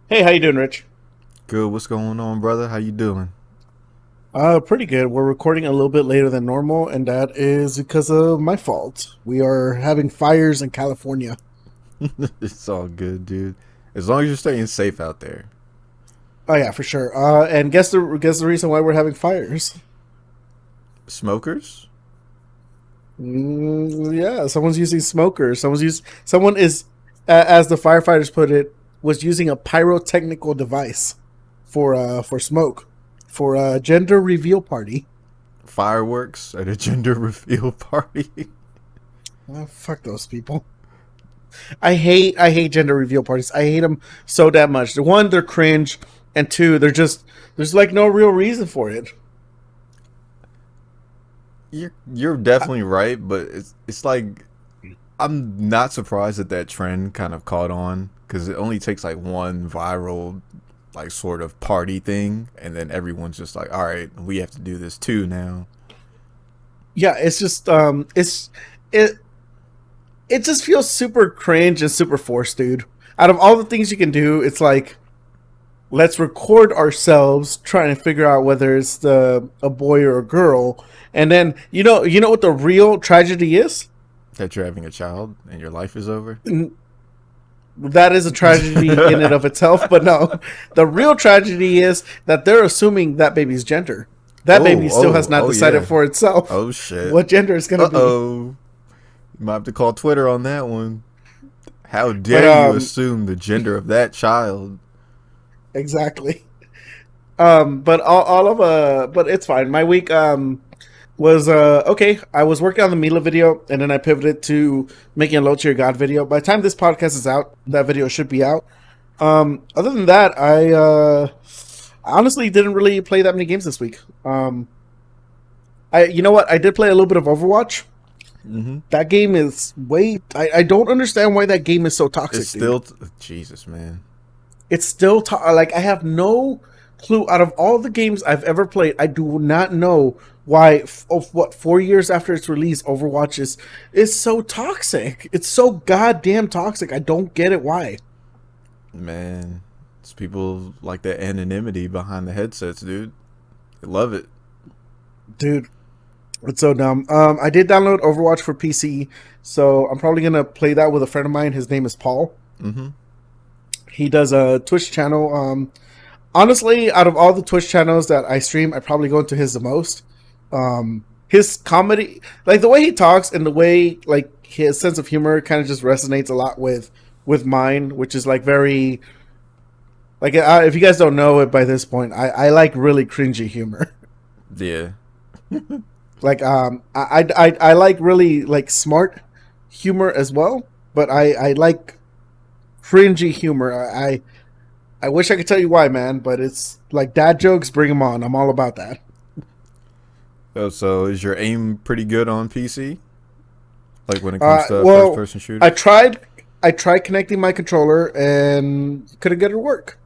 Hey, how you doing, Rich? Good. What's going on, brother? How you doing? Pretty good. We're recording a little bit later than normal, and that is because of my fault. We are having fires in California. It's all good, dude. As long as you're staying safe out there. Oh yeah, for sure. And guess the reason why we're having fires? Smokers? Yeah, someone's using smokers. Someone is, as the firefighters put it, was using a pyrotechnical device for smoke for a gender reveal party. Fireworks at a gender reveal party? Fuck those people. I hate gender reveal parties. I hate them so damn much. The one, they're cringe, and two, they're just there's like no real reason for it. You're definitely right, but it's like I'm not surprised that trend kind of caught on because it only takes like one viral like sort of party thing, and then everyone's just like, all right, we have to do this too now. Yeah, it's just it it just feels super cringe and super forced, dude. Out of all the things you can do, it's like let's record ourselves trying to figure out whether it's a boy or a girl, and then you know what the real tragedy is. That you're having a child and your life is over. That is a tragedy in and of itself, but no, the real tragedy is that they're assuming that baby's gender. That baby still has not Oh decided yeah. for itself Oh shit. what gender it's gonna Uh be. oh. You might have to call Twitter on that one. How But dare you assume the gender of that child? exactly. But but it's fine. My week was okay. I was working on the Mila video, and then I pivoted to making a low tier God video. By the time this podcast is out, that video should be out. Other than that, I honestly didn't really play that many games this week. You know what? I did play a little bit of Overwatch. Mm-hmm. That game is way. I don't understand why that game is so It's toxic, dude. still Jesus, man. It's still like I have no clue. Out of all the games I've ever played, I do not know why. Of what 4 years after its release, Overwatch is so toxic. It's so goddamn toxic. I don't get it. Why, Man, it's people like that anonymity behind the headsets, dude. They love it. dude? It's so dumb. I did download Overwatch for PC, so I'm probably gonna play that with a friend of mine. His name is Paul. Mm-hmm. He does a Twitch channel. Honestly, out of all the Twitch channels that I stream, I probably go into his the most. His comedy, like the way he talks and the way like his sense of humor, kind of just resonates a lot with mine, which is like very like if you guys don't know it by this point, I like really cringy humor. Yeah. Like I like really like smart humor as well, but I like cringy humor. I wish I could tell you why, man, but it's like dad jokes. Bring them on. I'm all about that. Oh, so is your aim pretty good on PC? Like when it comes to first Well, person I shooters? tried. I tried connecting my controller and couldn't get it to work.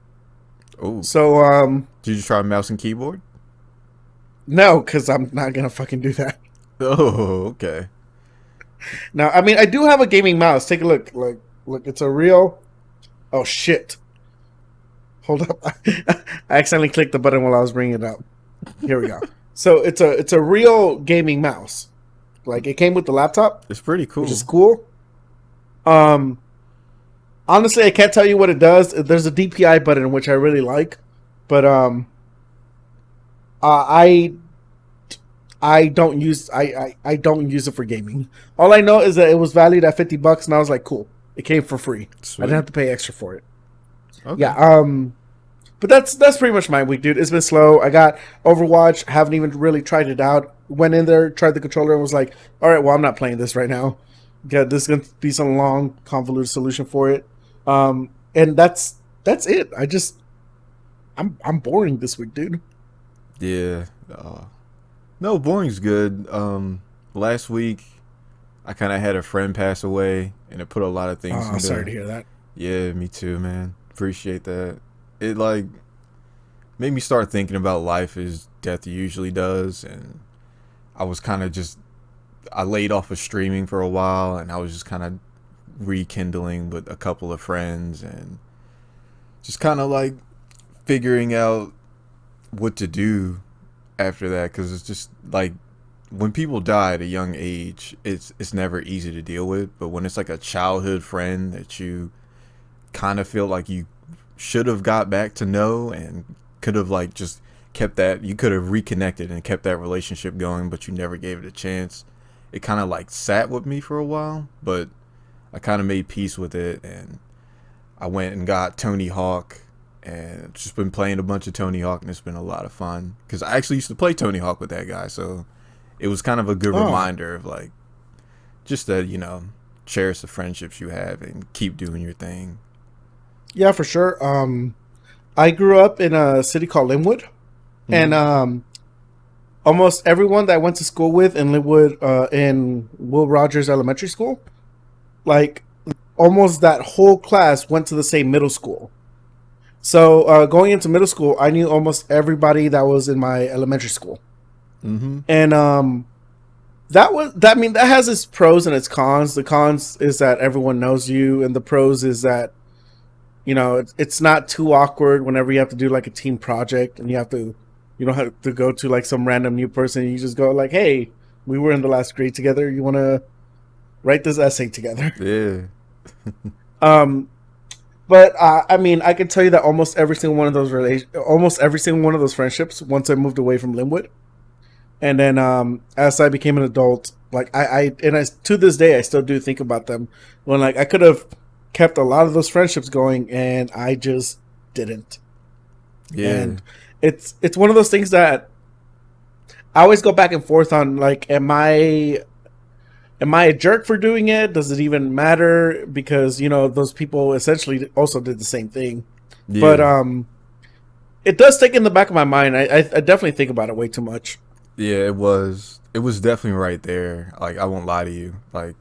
Oh. So Did you try mouse and keyboard? no, because I'm not gonna fucking do that. Oh, okay. Now, I mean, I do have a gaming mouse. Take a look. Like, look, it's a real. Oh shit! Hold up. I accidentally clicked the button while I was bringing it up. Here we go. So it's a real gaming mouse. Like it came with the laptop, It's pretty which is cool. cool. Um, honestly, I can't tell you what it does. There's a DPI button which I really like, but I I don't use it for gaming. All I know is that it was valued at $50, and I was like, cool. It came for free. I didn't Sweet. have to pay extra for it. Yeah. Okay. But that's pretty much my week, dude. It's been slow. I got Overwatch. Haven't even really tried it out. Went in there, tried the controller, and was like, all right, well, I'm not playing this right now. Yeah, this is gonna be some long, convoluted solution for it. And that's it. I'm boring this week, dude. Yeah. No, boring's good. Last week I kind of had a friend pass away, and it put a lot of things Oh, sorry into. to hear that. Yeah, me too, man. Appreciate that. It like made me start thinking about life as death usually does, and I was kind of just I laid off of streaming for a while, and I was just kind of rekindling with a couple of friends, and just kind of like figuring out what to do after that, because it's just like when people die at a young age, it's never easy to deal with. But when it's like a childhood friend that you kind of feel like you should have got back to know and could have like just kept that, you could have reconnected and kept that relationship going, but you never gave it a chance. It kind of like sat with me for a while, but I kind of made peace with it, and I went and got Tony Hawk and just been playing a bunch of Tony Hawk, and it's been a lot of fun because I actually used to play Tony Hawk with that guy, so it was kind of a good Oh, reminder of like just that, cherish the friendships you have and keep doing your thing. yeah, for sure. I grew up in a city called Linwood, and Mm-hmm. almost everyone that I went to school with in Linwood, in Will Rogers Elementary School, like almost that whole class went to the same middle school. So going into middle school, I knew almost everybody that was in my elementary school, Mm-hmm. and that was that. I mean, that has its pros and its cons. The cons is that everyone knows you, and the pros is that it's not too awkward whenever you have to do like a team project and you don't have to go to like some random new person. You just go like, hey, we were in the last grade together. You want to write this essay together? Yeah. Um, but I mean, I can tell you that almost every single one of those friendships, once I moved away from Linwood, and then as I became an adult, like to this day, I still do think about them when like I could have kept a lot of those friendships going, and I just didn't. Yeah. And it's one of those things that I always go back and forth on. Like, am I a jerk for doing it? Does it even matter? Because those people essentially also did the same thing. But Yeah. it does stick in the back of my mind. I definitely think about it way too much. Yeah, it was definitely right there. Like, I won't lie to you. Like,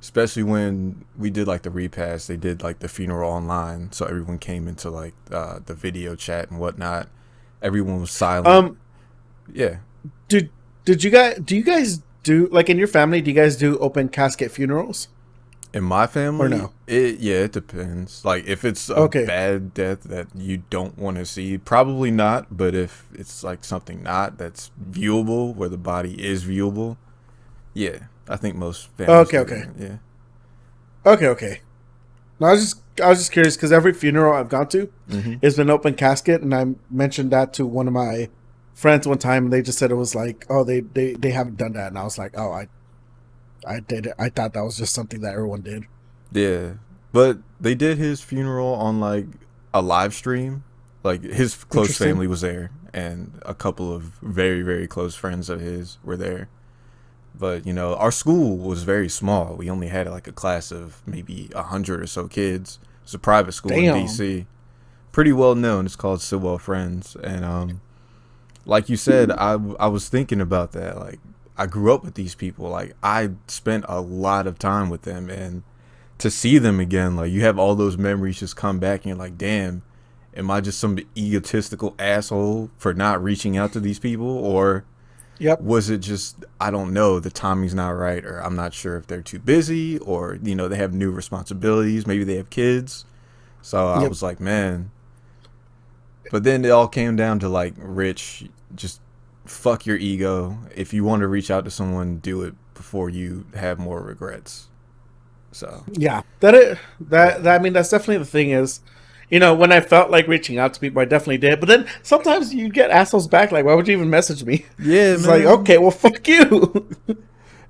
especially when we did like the repass, they did like the funeral online, so everyone came into like the video chat and whatnot. Everyone was silent. Um, Yeah. did did you guys do you guys do like in your family? Do you guys do open casket funerals In my or family, no? it depends. Like, if it's a Okay, bad death that you don't want to see, probably not. But if it's like something not that's viewable, where the body is viewable, yeah, I think most families okay, do okay, that. Yeah. okay. No, I was just curious because every funeral I've gone to Mm-hmm. has been open casket, and I mentioned that to one of my friends one time, and they just said it was like, oh, they haven't done that, and I was like, oh, I did it. I thought that was just something that everyone did. Yeah, but they did his funeral on like a live stream. Like, his close Interesting. family was there, and a couple of very, very close friends of his were there. But our school was very small. We only had like a class of maybe 100 or so kids. It's a private school in Damn. DC, pretty well known. It's called Stilwell Friends, and like you said, I was thinking about that. Like, I grew up with these people. Like, I spent a lot of time with them, and to see them again, like, you have all those memories just come back, and you're like, damn, am I just some egotistical asshole for not reaching out to these people, or Yep. was it just, I don't know, the timing's not right, or I'm not sure if they're too busy, or they have new responsibilities, maybe they have kids. So I Yep. was like, man. But then it all came down to like, Rich, just fuck your ego. If you want to reach out to someone, do it before you have more regrets. So Yeah. I mean, that's definitely the thing is, when I felt like reaching out to people, I definitely did. But then sometimes you get assholes back. Like, why would you even message me? yeah, It's like, man. okay, well, fuck you.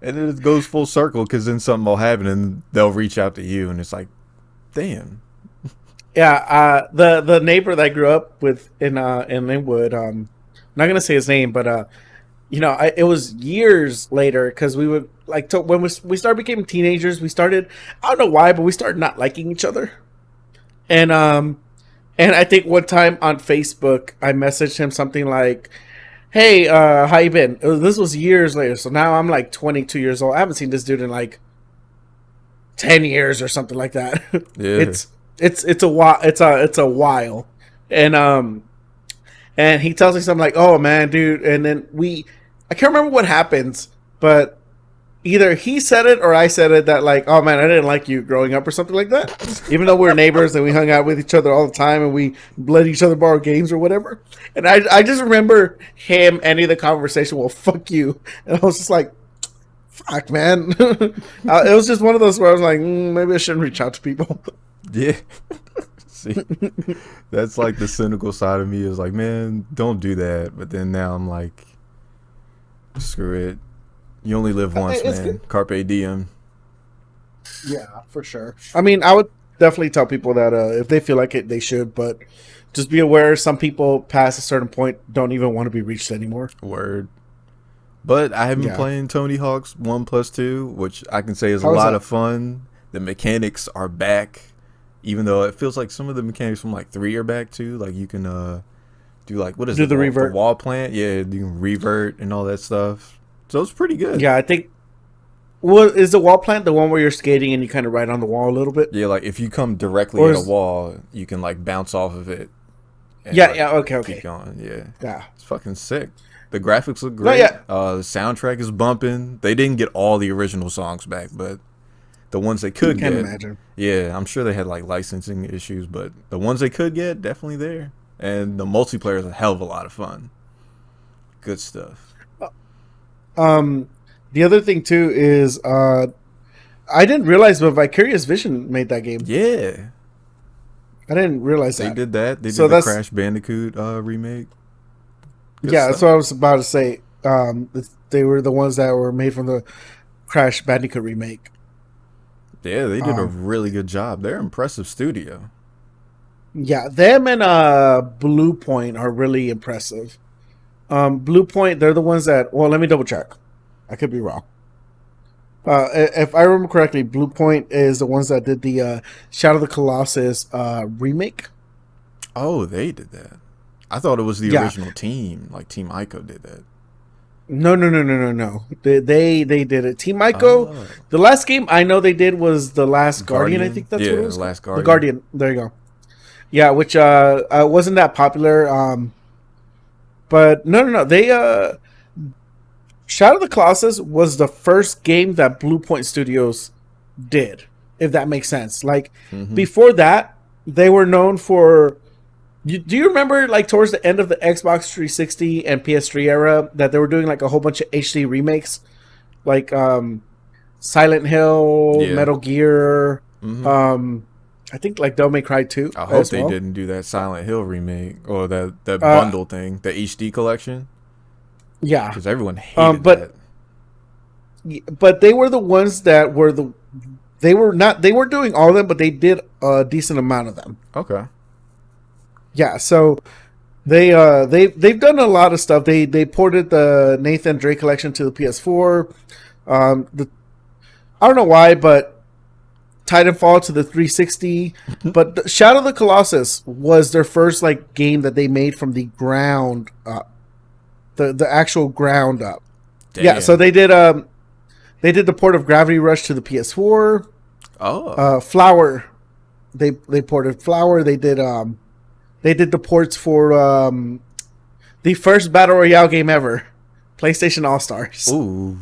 And then it goes full circle, because then something will happen and they'll reach out to you, and it's like, damn. Yeah. The neighbor that I grew up with in Linwood, I'm not gonna say his name, but it was years later because we would like when we started becoming teenagers. We started, I don't know why, but we started not liking each other. And I think one time on Facebook, I messaged him something like, "Hey, how you been?" This was years later, so now I'm like 22 years old. I haven't seen this dude in like 10 years or something like that. Yeah. It's a while. It's a while, and he tells me something like, "Oh man, dude," and then I can't remember what happens, but either he said it or I said it that like, oh man, I didn't like you growing up or something like that. Even though we were neighbors and we hung out with each other all the time and we let each other borrow games or whatever. And I just remember him ending the conversation, well, fuck you. And I was just like, fuck, man. It was just one of those where I was like, maybe I shouldn't reach out to people. Yeah. See, that's like the cynical side of me is like, man, don't do that. But then now I'm like, screw it. You only live once, It's man. good. Carpe diem. Yeah, for sure. I mean, I would definitely tell people that if they feel like it, they should. But just be aware, some people past a certain point don't even want to be reached anymore. Word. But I have been Yeah. playing Tony Hawk's 1+2, which I can say is a How is lot that? of fun. The mechanics are back, even though it feels like some of the mechanics from like 3 are back too. Like you can do like what is Do it? the The revert. wall plant? Yeah, you can revert and all that stuff. So it's pretty good. Yeah, I think. Well, is the wall plant the one where you're skating and you kind of ride on the wall a little bit? Yeah, like if you come directly Or at a is, wall, you can like bounce off of it and yeah, like yeah, okay, keep okay. going. Yeah. Yeah. It's fucking sick. The graphics look No, great. yeah. The soundtrack is bumping. They didn't get all the original songs back, but the ones they I could can't get, imagine. yeah, I'm sure they had like licensing issues, but the ones they could get, definitely there. And the multiplayer is a hell of a lot of fun. Good stuff. Um, the other thing too is I didn't realize, but Vicarious Vision made that game. Yeah, I didn't realize they that. did that. They So did the that's Crash Bandicoot remake. Good yeah. That's stuff. what I was about to say. They were the ones that were made from the Crash Bandicoot remake. Yeah, they did a Um, really good job. They're an impressive studio. yeah, them and Blue Point are really impressive. Blue Point, they're the ones that. Well, let me double check. I could be wrong. If I remember correctly, Blue Point is the ones that did the Shadow of the Colossus remake. Oh, they did that. I thought it was the Yeah, original team, like Team Ico did that. no. They did it. Team Ico. Oh, The last game I know they did was the Last Guardian. I Guardian. think that's what it Yeah, was called. Last The Guardian. Guardian. There you go. Yeah, which wasn't that popular. But no. They Shadow of the Colossus was the first game that Blue Point Studios did, if that makes sense. Like Mm-hmm. before that, they were known for. Do you remember like towards the end of the Xbox 360 and PS3 era that they were doing like a whole bunch of HD remakes, like Silent Hill, Yeah. Metal Gear, Mm-hmm. um, I think like Devil May Cry 2 I hope as they well. didn't do that Silent Hill remake or that Uh, bundle thing, the HD collection, yeah, because everyone hated but that. but they were the ones that were the they weren't doing all of them, but they did a decent amount of them. Okay. Yeah, so they've done a lot of stuff. They ported the Nathan Drake collection to the PS4. The I don't know why, but Titanfall to the 360. But Shadow of the Colossus was their first like game that they made from the ground up, the actual ground up. Yeah, so Damn. they did the port of Gravity Rush to the PS4. Oh, Flower, they ported Flower. They did the ports for the first battle royale game ever, PlayStation All Stars. ooh.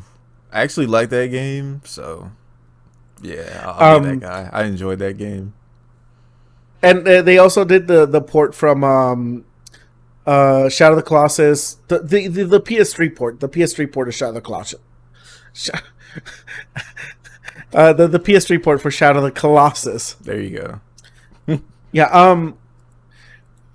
I actually like that game, so yeah, I'll be that Um, guy. I enjoyed that game. and they also did the port from Shadow of the Colossus, the PS3 port, the PS3 port of Shadow of the Colossus. Sh- the PS3 port for Shadow of the Colossus. There you go. Yeah.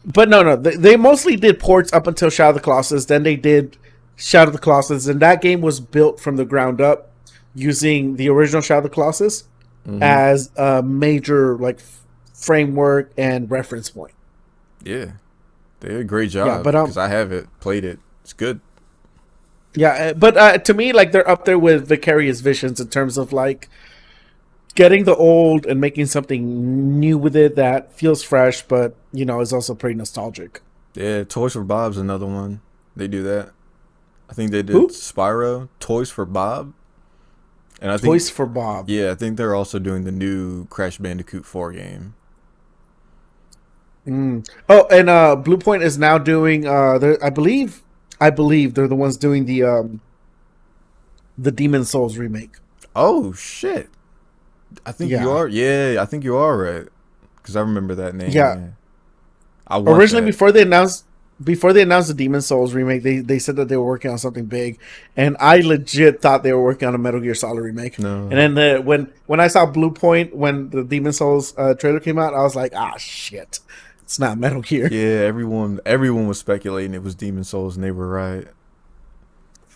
But no. They mostly did ports up until Shadow of the Colossus. Then they did Shadow of the Colossus, and that game was built from the ground up using the original Shadow of the Colossus Hmm. as a major like framework and reference point. Yeah, they did a great Yeah, job but because I have it, played it. It's good. yeah, but to me, like they're up there with Vicarious Visions in terms of like getting the old and making something new with it that feels fresh, but is also pretty nostalgic. Yeah, Toys for Bob's another one. They do that. I think they did Who? Spyro, Toys for Bob, and I think Toys for Bob. yeah, I think they're also doing the new Crash Bandicoot 4 game. Mm. Oh, and Blue Point is now doing. I believe they're the ones doing the Demon Souls remake. Oh shit! I think you Yeah, are. Yeah, I think you are right. Because I remember that name. yeah. Yeah, I want Originally, that. before they announced the Demon Souls remake, they said that they were working on something big, and I legit thought they were working on a Metal Gear Solid remake. And No. then when I saw Blue Point when the Demon Souls trailer came out, I was like, ah, shit, it's not Metal Gear. Yeah, everyone was speculating it was Demon Souls, and they were right.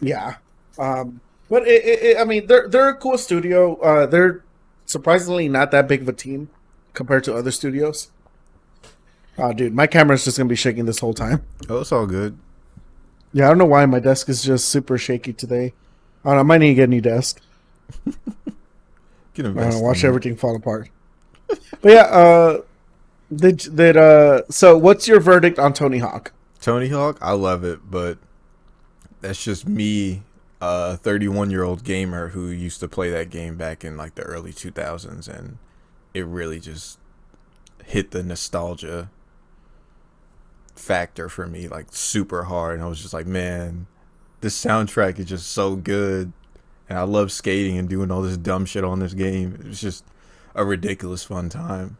Yeah, but I mean, they're a cool studio. They're surprisingly not that big of a team compared to other studios. Dude, my camera's just gonna be shaking this whole time. Oh, it's all good. Yeah, I don't know why my desk is just super shaky today. I don't know, I might need to get a new desk. Get I don't know, invested watch in it. everything fall apart. But yeah, so what's your verdict on Tony Hawk? Tony Hawk, I love it, but that's just me, a 31-year-old gamer who used to play that game back in like the early 2000s, and it really just hit the nostalgia factor for me like super hard. And I was just like, man, this soundtrack is just so good, and I love skating and doing all this dumb shit on this game. It was just a ridiculous fun time.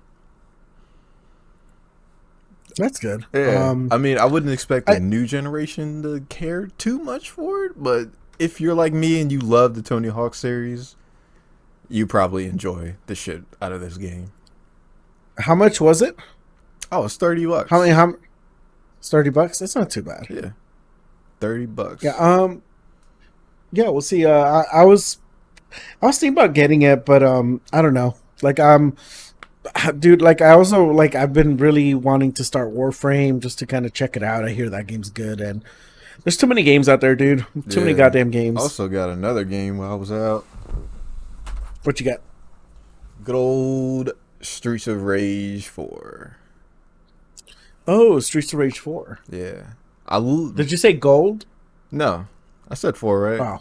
That's good. Yeah, I mean, I wouldn't expect the I new generation to care too much for it, but if you're like me and you love the Tony Hawk series, you probably enjoy the shit out of this game. How much was it? Oh, it's 30 How bucks. many? How? It's $30. That's not too bad. Yeah, 30 Yeah. bucks. Yeah. We'll see. I was thinking about getting it, but I don't know. Like dude, like I also like I've been really wanting to start Warframe just to kind of check it out. I hear that game's good, and there's too many games out there, dude. Too many Yeah. goddamn games. Also got another game while I was out. What you got? Good old Streets of Rage 4. Oh, Streets of Rage 4. Yeah. Did you say gold? No, I said 4, right? Oh.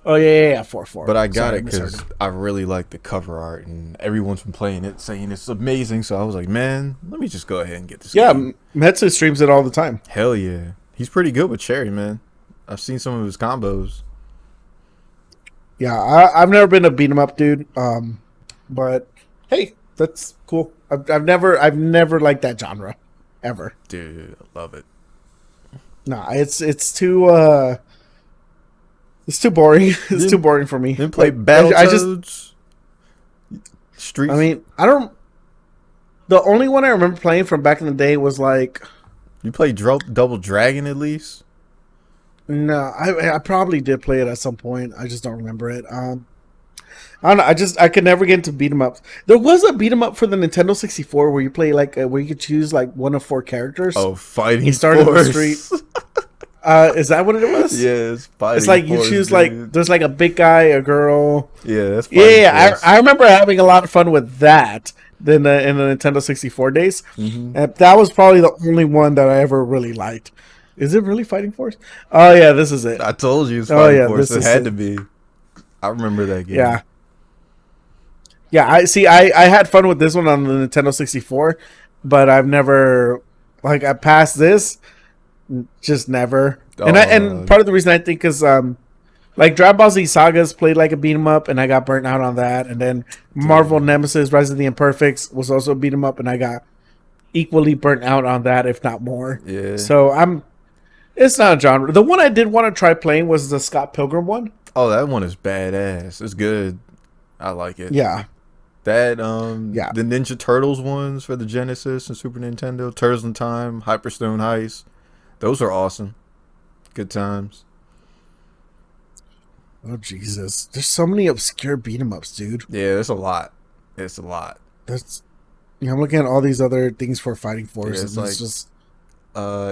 Oh yeah, 4 4. But I got Sorry, it misheard. because I really like the cover art, and everyone's been playing it, saying it's amazing. So I was like, man, let me just go ahead and get this Yeah, game. Metsu streams it all the time. Hell yeah, he's pretty good with Cherry, man. I've seen some of his combos. Yeah, I've never been a beat 'em up dude. But hey, that's cool. I've never liked that genre, ever. Dude, I love it. Nah, it's too boring. It's too Didn't boring for me. didn't play Like I just, Battletoads, I Streets. mean, I don't. The only one I remember playing from back in the day was like, You played Double Dragon at least. no, I probably did play it at some point. I just don't remember it. I don't know. I could never get into beat 'em ups. There was a beat 'em up for the Nintendo 64 where you play like where you could choose like one of 4 characters. Oh, Fighting You started in the Force. street. Is that what it was? Yeah, it's Fighting It's like you Force, choose dude. like there's like a big guy, a girl. Yeah, that's Fighting Yeah, Force. I remember having a lot of fun with that in the Nintendo 64 days. Mm-hmm. And that was probably the only one that I ever really liked. Is it really Fighting Force? Oh yeah, this is it. I told you it's Oh, Fighting yeah, Force. this It is had it. to be. I remember that game. Yeah. Yeah, I see. I had fun with this one on the Nintendo 64, but I've never like I passed this, just never. And Oh, part of the reason I think is like Dragon Ball Z Sagas played like a beat 'em up, and I got burnt out on that. And then Marvel Nemesis Rise of the Imperfects was also a beat 'em up, and I got equally burnt out on that, if not more. yeah. So it's not a genre. The one I did want to try playing was the Scott Pilgrim one. Oh, that one is badass. It's good. I like it. Yeah, That yeah. the Ninja Turtles ones for the Genesis and Super Nintendo, Turtles in Time, Hyperstone Heist. Those are awesome. Good times. Oh Jesus! There's so many obscure beat 'em ups, dude. Yeah, it's a lot. It's a lot. That's yeah. I'm looking at all these other things for Fighting Force, Yeah, it's and it's like just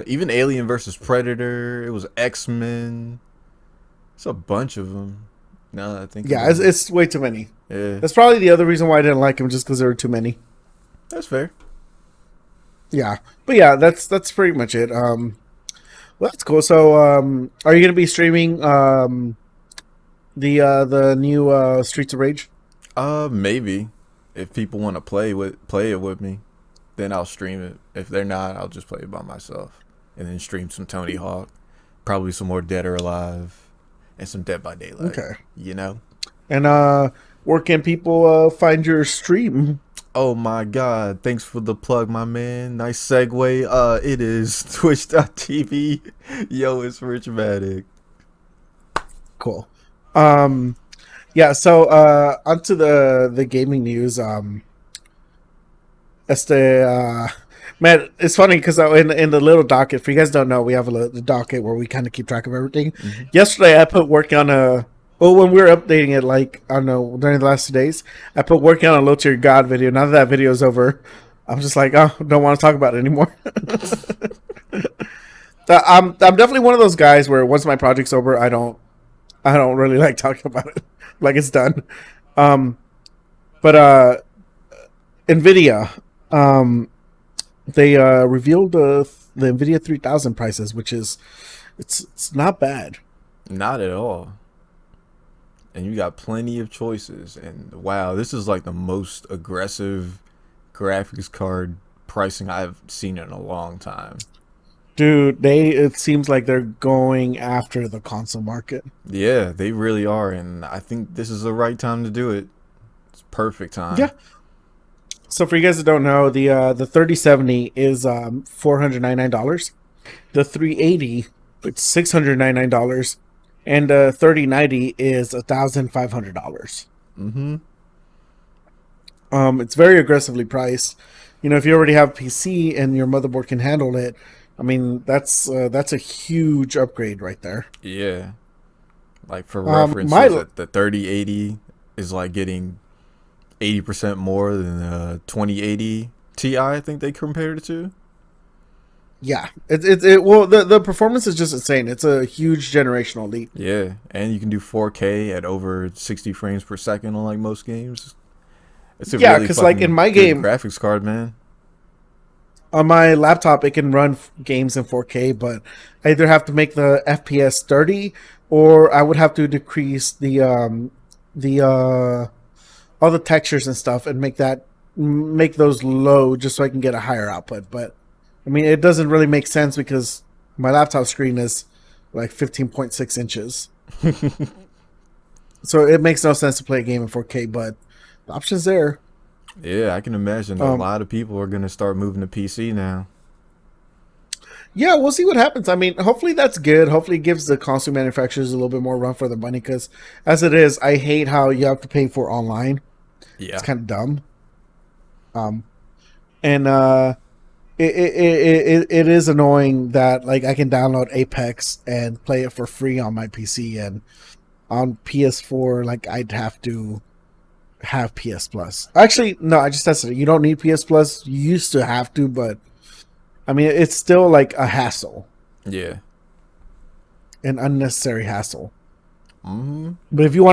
even Alien versus Predator. It was X-Men. It's a bunch of them. Now that I think yeah. about it. It's way too many. Yeah, That's probably the other reason why I didn't like them, just because there were too many. that's fair. Yeah, but yeah, that's pretty much it. Well, that's cool. So, are you gonna be streaming the new Streets of Rage? Maybe if people want to play it with me, then I'll stream it. If they're not, I'll just play it by myself and then stream some Tony Hawk, probably some more Dead or Alive, and some Dead by Daylight. Okay. You know. And where can people find your stream? Oh my god, thanks for the plug, my man. Nice segue. It is twitch.tv. Yo, it's Rich Matic. Cool. Yeah, so onto the gaming news. Man, it's funny because in the little docket, for you guys don't know, we have the docket where we kind of keep track of everything. Mm-hmm. Yesterday, I put work on when we were updating it, like, I don't know, during the last 2 days, I put working on a Low Tier God video. Now that video is over, I'm just like, oh, don't want to talk about it anymore. I'm definitely one of those guys where once my project's over, I don't really like talking about it. Like, it's done. But Nvidia, they revealed the Nvidia 3000 prices, which is it's not bad. Not at all. And you got plenty of choices. And wow, this is like the most aggressive graphics card pricing I've seen in a long time. Dude, it seems like they're going after the console market. Yeah, they really are, and I think this is the right time to do it. It's perfect time. Yeah. So for you guys that don't know, the 3070 is $499. The 380 it's $699, and the 3090 is $1,500. Mm-hmm. It's very aggressively priced. You know, if you already have a PC and your motherboard can handle it, I mean, that's a huge upgrade right there. Yeah. Like for reference, the 3080 is like getting 80% more than the 2080 Ti, I think they compared it to. Yeah. Well, the performance is just insane. It's a huge generational leap. Yeah, and you can do 4K at over 60 frames per second on like most games. It's a yeah, really because like in my game, graphics card, man. On my laptop, it can run games in 4K, but I either have to make the FPS 30, or I would have to decrease the all the textures and stuff and make those low just so I can get a higher output. But I mean, it doesn't really make sense because my laptop screen is like 15.6 inches, so it makes no sense to play a game in 4K. But the option's there. Yeah, I can imagine a lot of people are going to start moving to PC now. Yeah, we'll see what happens. I mean, hopefully that's good. Hopefully it gives the console manufacturers a little bit more run for the money, because as it is, I hate how you have to pay for online. Yeah. It's kind of dumb. And it is annoying that like I can download Apex and play it for free on my PC, and on PS4 like I'd have to have PS Plus. Actually, no, I just tested it. You don't need PS Plus. You used to have to, but I mean, it's still like a hassle. Yeah. An unnecessary hassle. Mm-hmm. But if you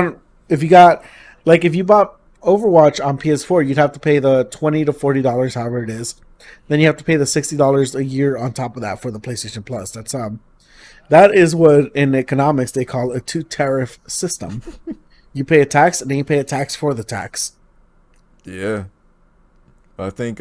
bought Overwatch on PS4, you'd have to pay the $20 to $40, however it is. Then you have to pay the $60 a year on top of that for the PlayStation Plus. That is what in economics they call a two-tariff system. You pay a tax, and then you pay a tax for the tax. Yeah. I think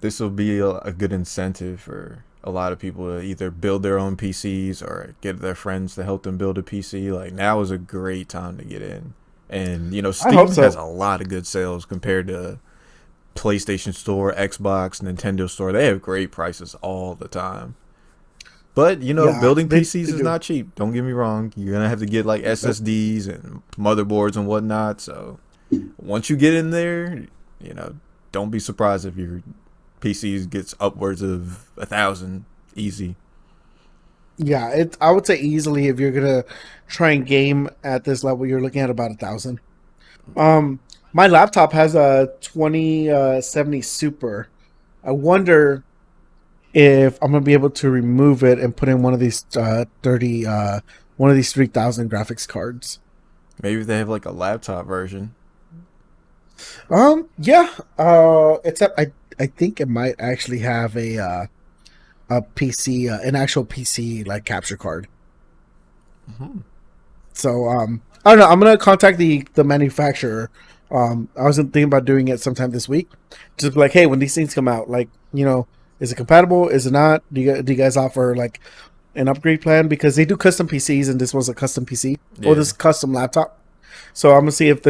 this will be a good incentive for a lot of people to either build their own PCs or get their friends to help them build a PC. Like, now is a great time to get in. And, you know, Steam has a lot of good sales compared to PlayStation Store, Xbox, Nintendo Store. They have great prices all the time. But, you know, building PCs is not cheap. Don't get me wrong. You're going to have to get, like, SSDs and motherboards and whatnot. So, once you get in there, you know, don't be surprised if your PC gets upwards of 1,000 easy. Yeah, I would say easily if you're going to try and game at this level, you're looking at about 1,000. My laptop has a 2070 Super. I wonder if I'm gonna be able to remove it and put in one of these 3000 graphics cards. Maybe they have like a laptop version. Yeah. Except I think it might actually have a PC, an actual PC like capture card. Mm-hmm. So I don't know. I'm gonna contact the manufacturer. I was thinking about doing it sometime this week. Just be like, hey, when these things come out, like, you know, is it compatible? Is it not? Do you guys offer like an upgrade plan because they do custom PCs, and this was a custom PC or Yeah. this custom laptop. So I'm gonna see if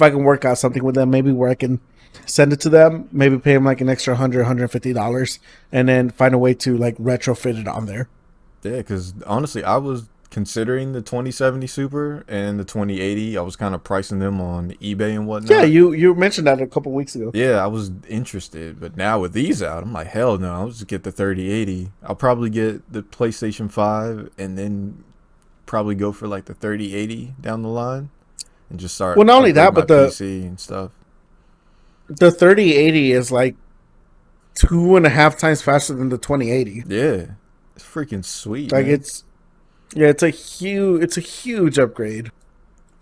I can work out something with them, maybe where I can send it to them, maybe pay them like an extra $150, and then find a way to like retrofit it on there. Yeah, because honestly, I was considering the 2070 Super and the 2080. I was kind of pricing them on eBay and Yeah, whatnot. you mentioned that a couple weeks ago. Yeah, I was interested, but now with these out, I'm like, hell no, I'll just get the 3080. I'll probably get the PlayStation 5 and then probably go for like the 3080 down the line and just start Well, not only upgrade that, my but the PC and stuff. the 3080 is like 2.5 times faster than the 2080. Yeah, it's freaking sweet, Like man. it's a huge upgrade.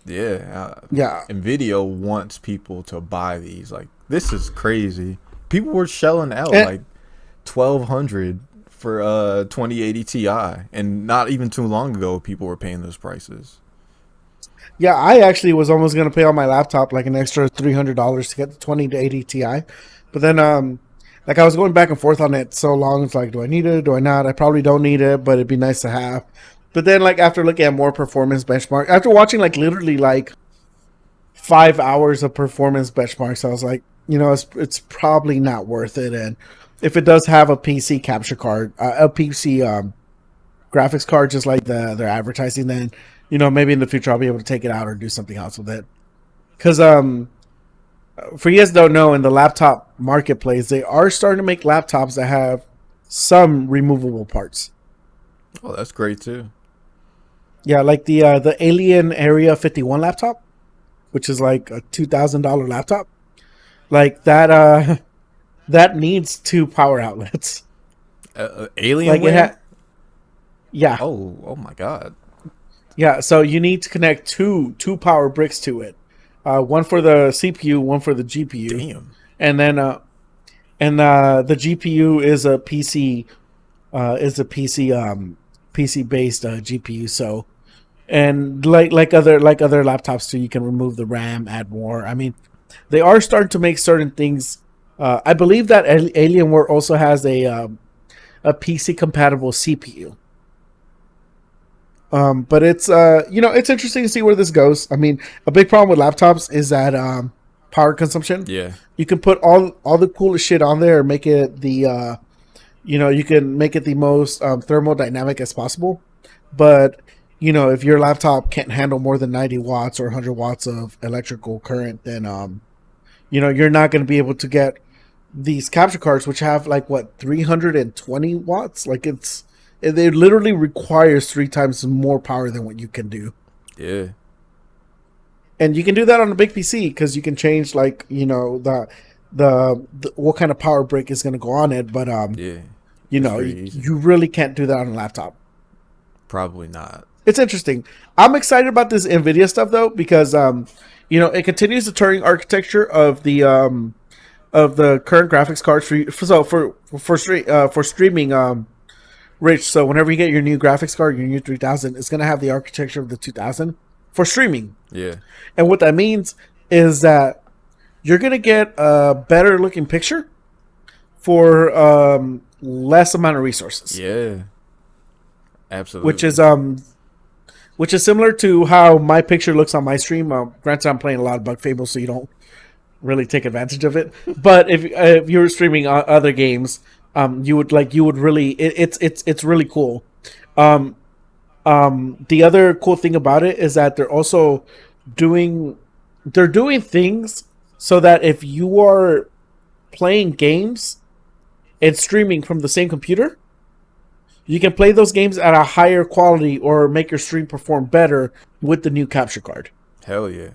Yeah, Yeah, Nvidia wants people to buy these. Like, this is crazy. People were shelling out and like 1,200 for 2080 Ti, and not even too long ago, people were paying those prices. yeah, I actually was almost gonna pay on my laptop like an extra $300 to get the 2080 Ti, but then like I was going back and forth on it so long. It's like, do I need it? Do I not? I probably don't need it, but it'd be nice to have. But then like after looking at more performance benchmark, after watching like literally like 5 hours of performance benchmarks, I was like, it's probably not worth it. And if it does have a PC capture card, a PC graphics card, just like they're advertising, then maybe in the future I'll be able to take it out or do something else with it. Because for you guys that don't know, in the laptop marketplace, they are starting to make laptops that have some removable parts. Oh, that's great too. Yeah, like the Alien Area 51 laptop, which is like a $2,000 laptop. Like that that needs two power outlets. Like it Alienware? had yeah. Oh my God. Yeah, so you need to connect two power bricks to it. One for the CPU, one for the GPU. Damn. And then the GPU is a PC PC based GPU. So and like other laptops too, you can remove the RAM, add more. I mean, they are starting to make certain things. I believe that Alienware also has a PC compatible CPU. But it's it's interesting to see where this goes. I mean, a big problem with laptops is that power consumption. Yeah. You can put all the coolest shit on there and make it you can make it the most thermodynamic as possible. But if your laptop can't handle more than 90 watts or 100 watts of electrical current, then you're not going to be able to get these capture cards, which have like what 320 watts. Like it literally requires 3 times more power than what you can do. Yeah. And you can do that on a big PC because you can change like the what kind of power brick is going to go on it. But Yeah. It's pretty easy. you really can't do that on a laptop. Probably not. It's interesting. I'm excited about this Nvidia stuff though because it continues the Turing architecture of the current graphics cards for streaming. Rich, so whenever you get your new graphics card, your new 3000, it's going to have the architecture of the 2000 for streaming. Yeah. And what that means is that you're going to get a better looking picture for less amount of resources. Yeah. Absolutely. Which is similar to how my picture looks on my stream. Granted, I'm playing a lot of Bug Fable, so you don't really take advantage of it. But if you were streaming other games, you would really it's really cool. The other cool thing about it is that they're doing things so that if you are playing games and streaming from the same computer, you can play those games at a higher quality or make your stream perform better with the new capture card. Hell yeah.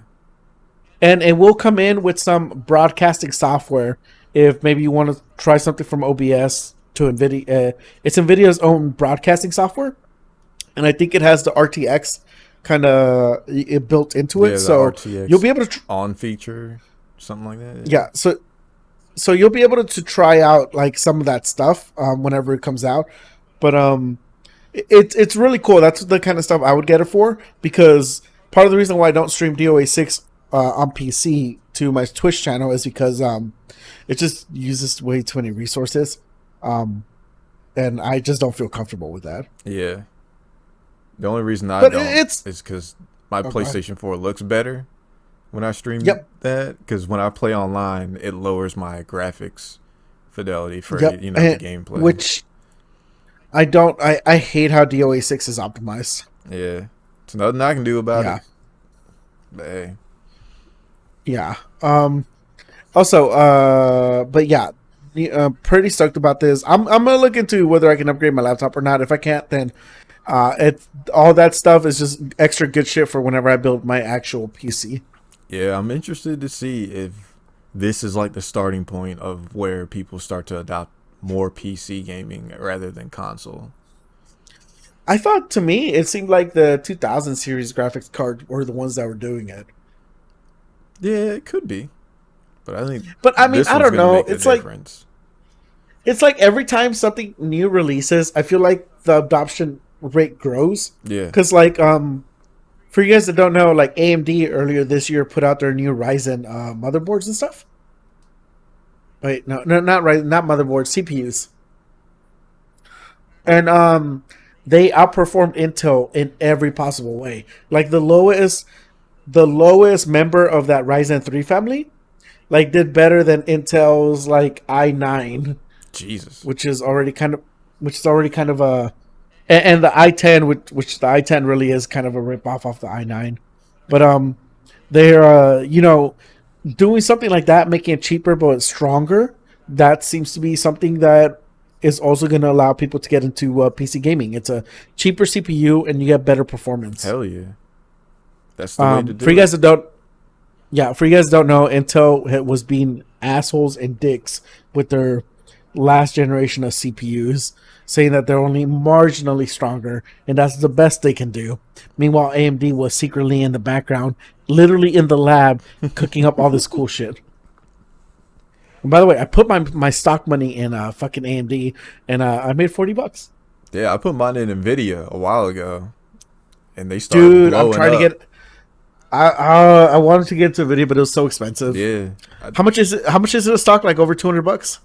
And it will come in with some broadcasting software if maybe you want to try something from OBS to NVIDIA. It's NVIDIA's own broadcasting software. And I think it has the RTX kind of built into it. Yeah, the So RTX you'll be able to... on feature, something like that. Yeah, so you'll be able to try out like some of that stuff whenever it comes out. But it's really cool. That's the kind of stuff I would get it for, because part of the reason why I don't stream DOA 6 on PC to my Twitch channel is because it just uses way too many resources. and I just don't feel comfortable with that. Yeah. The only reason I But don't it's is because my okay. PlayStation 4 looks better when I stream Yep, that. Because when I play online, it lowers my graphics fidelity for yep. the gameplay. Which I don't. I hate how DOA 6 is optimized. Yeah, there's nothing I can do about it. Yeah, But hey, yeah. Also, but yeah, pretty stoked about this. I'm gonna look into whether I can upgrade my laptop or not. If I can't, then it's all that stuff is just extra good shit for whenever I build my actual PC. yeah, I'm interested to see if this is like the starting point of where people start to adopt more PC gaming rather than console. I thought to me it seemed like the 2000 series graphics card were the ones that were doing it. Yeah, it could be, but I think But I mean, this I one's don't gonna know. make a difference. It's like every time something new releases, I feel like the adoption rate grows. Yeah. Because like for you guys that don't know, like AMD earlier this year put out their new Ryzen motherboards and stuff. Wait, no, not Ryzen, not motherboards, CPUs, and they outperformed Intel in every possible way. Like the lowest member of that Ryzen 3 family, like did better than Intel's like i9, Jesus. which is already kind of, a, and the i10, which the i10 really is kind of a rip off the i9, but they're doing something like that, making it cheaper but stronger. That seems to be something that is also going to allow people to get into PC gaming. It's a cheaper CPU and you get better performance. Hell yeah. That's the way to For you do it. guys that don't, yeah, for you guys that don't know, Intel was being assholes and dicks with their last generation of CPUs, saying that they're only marginally stronger and that's the best they can do. Meanwhile, AMD was secretly in the background, literally in the lab, cooking up all this cool shit. And by the way, I put my stock money in fucking AMD, and I made $40. Yeah, I put mine in Nvidia a while ago, and they started Dude, I'm blowing trying to up. get. I wanted to get into video, but it was so expensive. Yeah, I, How much is it? How much is it a stock? Like over $200?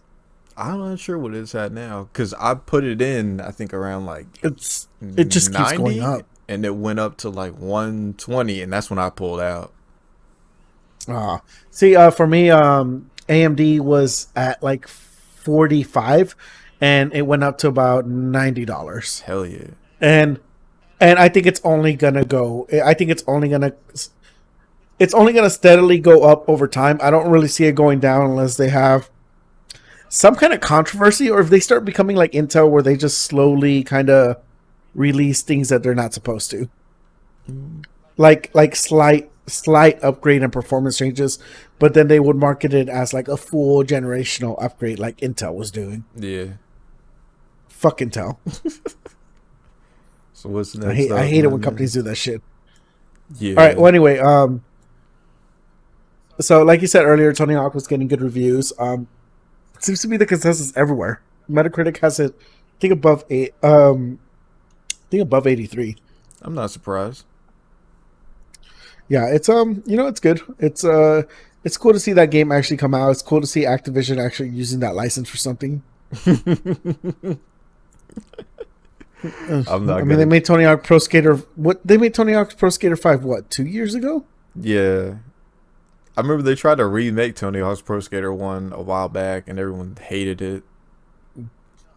I'm not sure what it's at now because I put it in. I think around like It just keeps going 90, up. and it went up to like 120, and that's when I pulled out. See, for me, AMD was at like 45, and it went up to about $90. Hell yeah. And I think it's only gonna go. I think it's only gonna steadily go up over time. I don't really see it going down unless they have some kind of controversy, or if they start becoming like Intel, where they just slowly kind of release things that they're not supposed to, like slight upgrade and performance changes, but then they would market it as like a full generational upgrade, like Intel was doing. Yeah. Fuck Intel. So what's I next hate I up, hate it my when companies man? do that shit. All right. Yeah. Well, anyway, so like you said earlier, Tony Hawk was getting good reviews. It seems to be the consensus everywhere. Metacritic has it, I think above 8. I think above 83. I'm not surprised. Yeah, it's it's good. It's cool to see that game actually come out. It's cool to see Activision actually using that license for something. I'm not I mean, they gonna. made Tony Hawk Pro Skater. What they made Tony Hawk Pro Skater 5? What, 2 years ago? Yeah. I remember they tried to remake Tony Hawk's Pro Skater 1 a while back, and everyone hated it.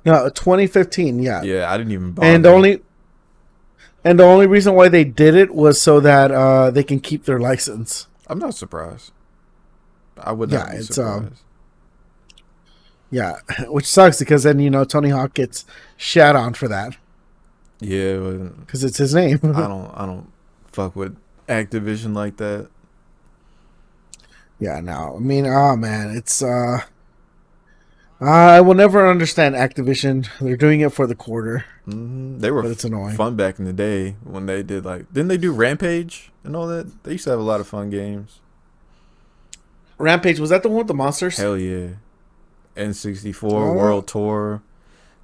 No, 2015. Yeah, Yeah, I didn't even and bother. the only reason why they did it was so that they can keep their license. I'm not surprised. I would Yeah, not be it's surprised. yeah, which sucks because then Tony Hawk gets shat on for that Yeah, but because it's his name. I don't fuck with Activision like that. Yeah, no, I mean, oh man, it's I will never understand Activision. They're doing it for the quarter, They were but it's annoying. fun back in the day when they did like didn't they do Rampage and all that? They used to have a lot of fun games. Rampage, was that the one with the monsters? Hell yeah. N64 Oh, World Tour.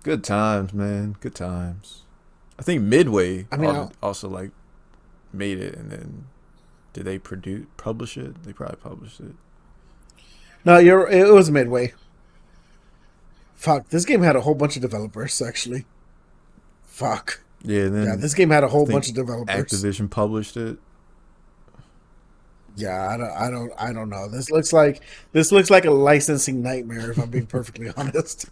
Good times, man. Good times. I think Midway I mean, also like made it, and then did they publish it? They probably published it. no, it was Midway. Fuck, this game had a whole bunch of developers actually. Fuck. Yeah, and Yeah, then this game had a I whole think bunch of developers. Activision published it. Yeah, I don't know. This looks like a licensing nightmare. If I'm being perfectly honest,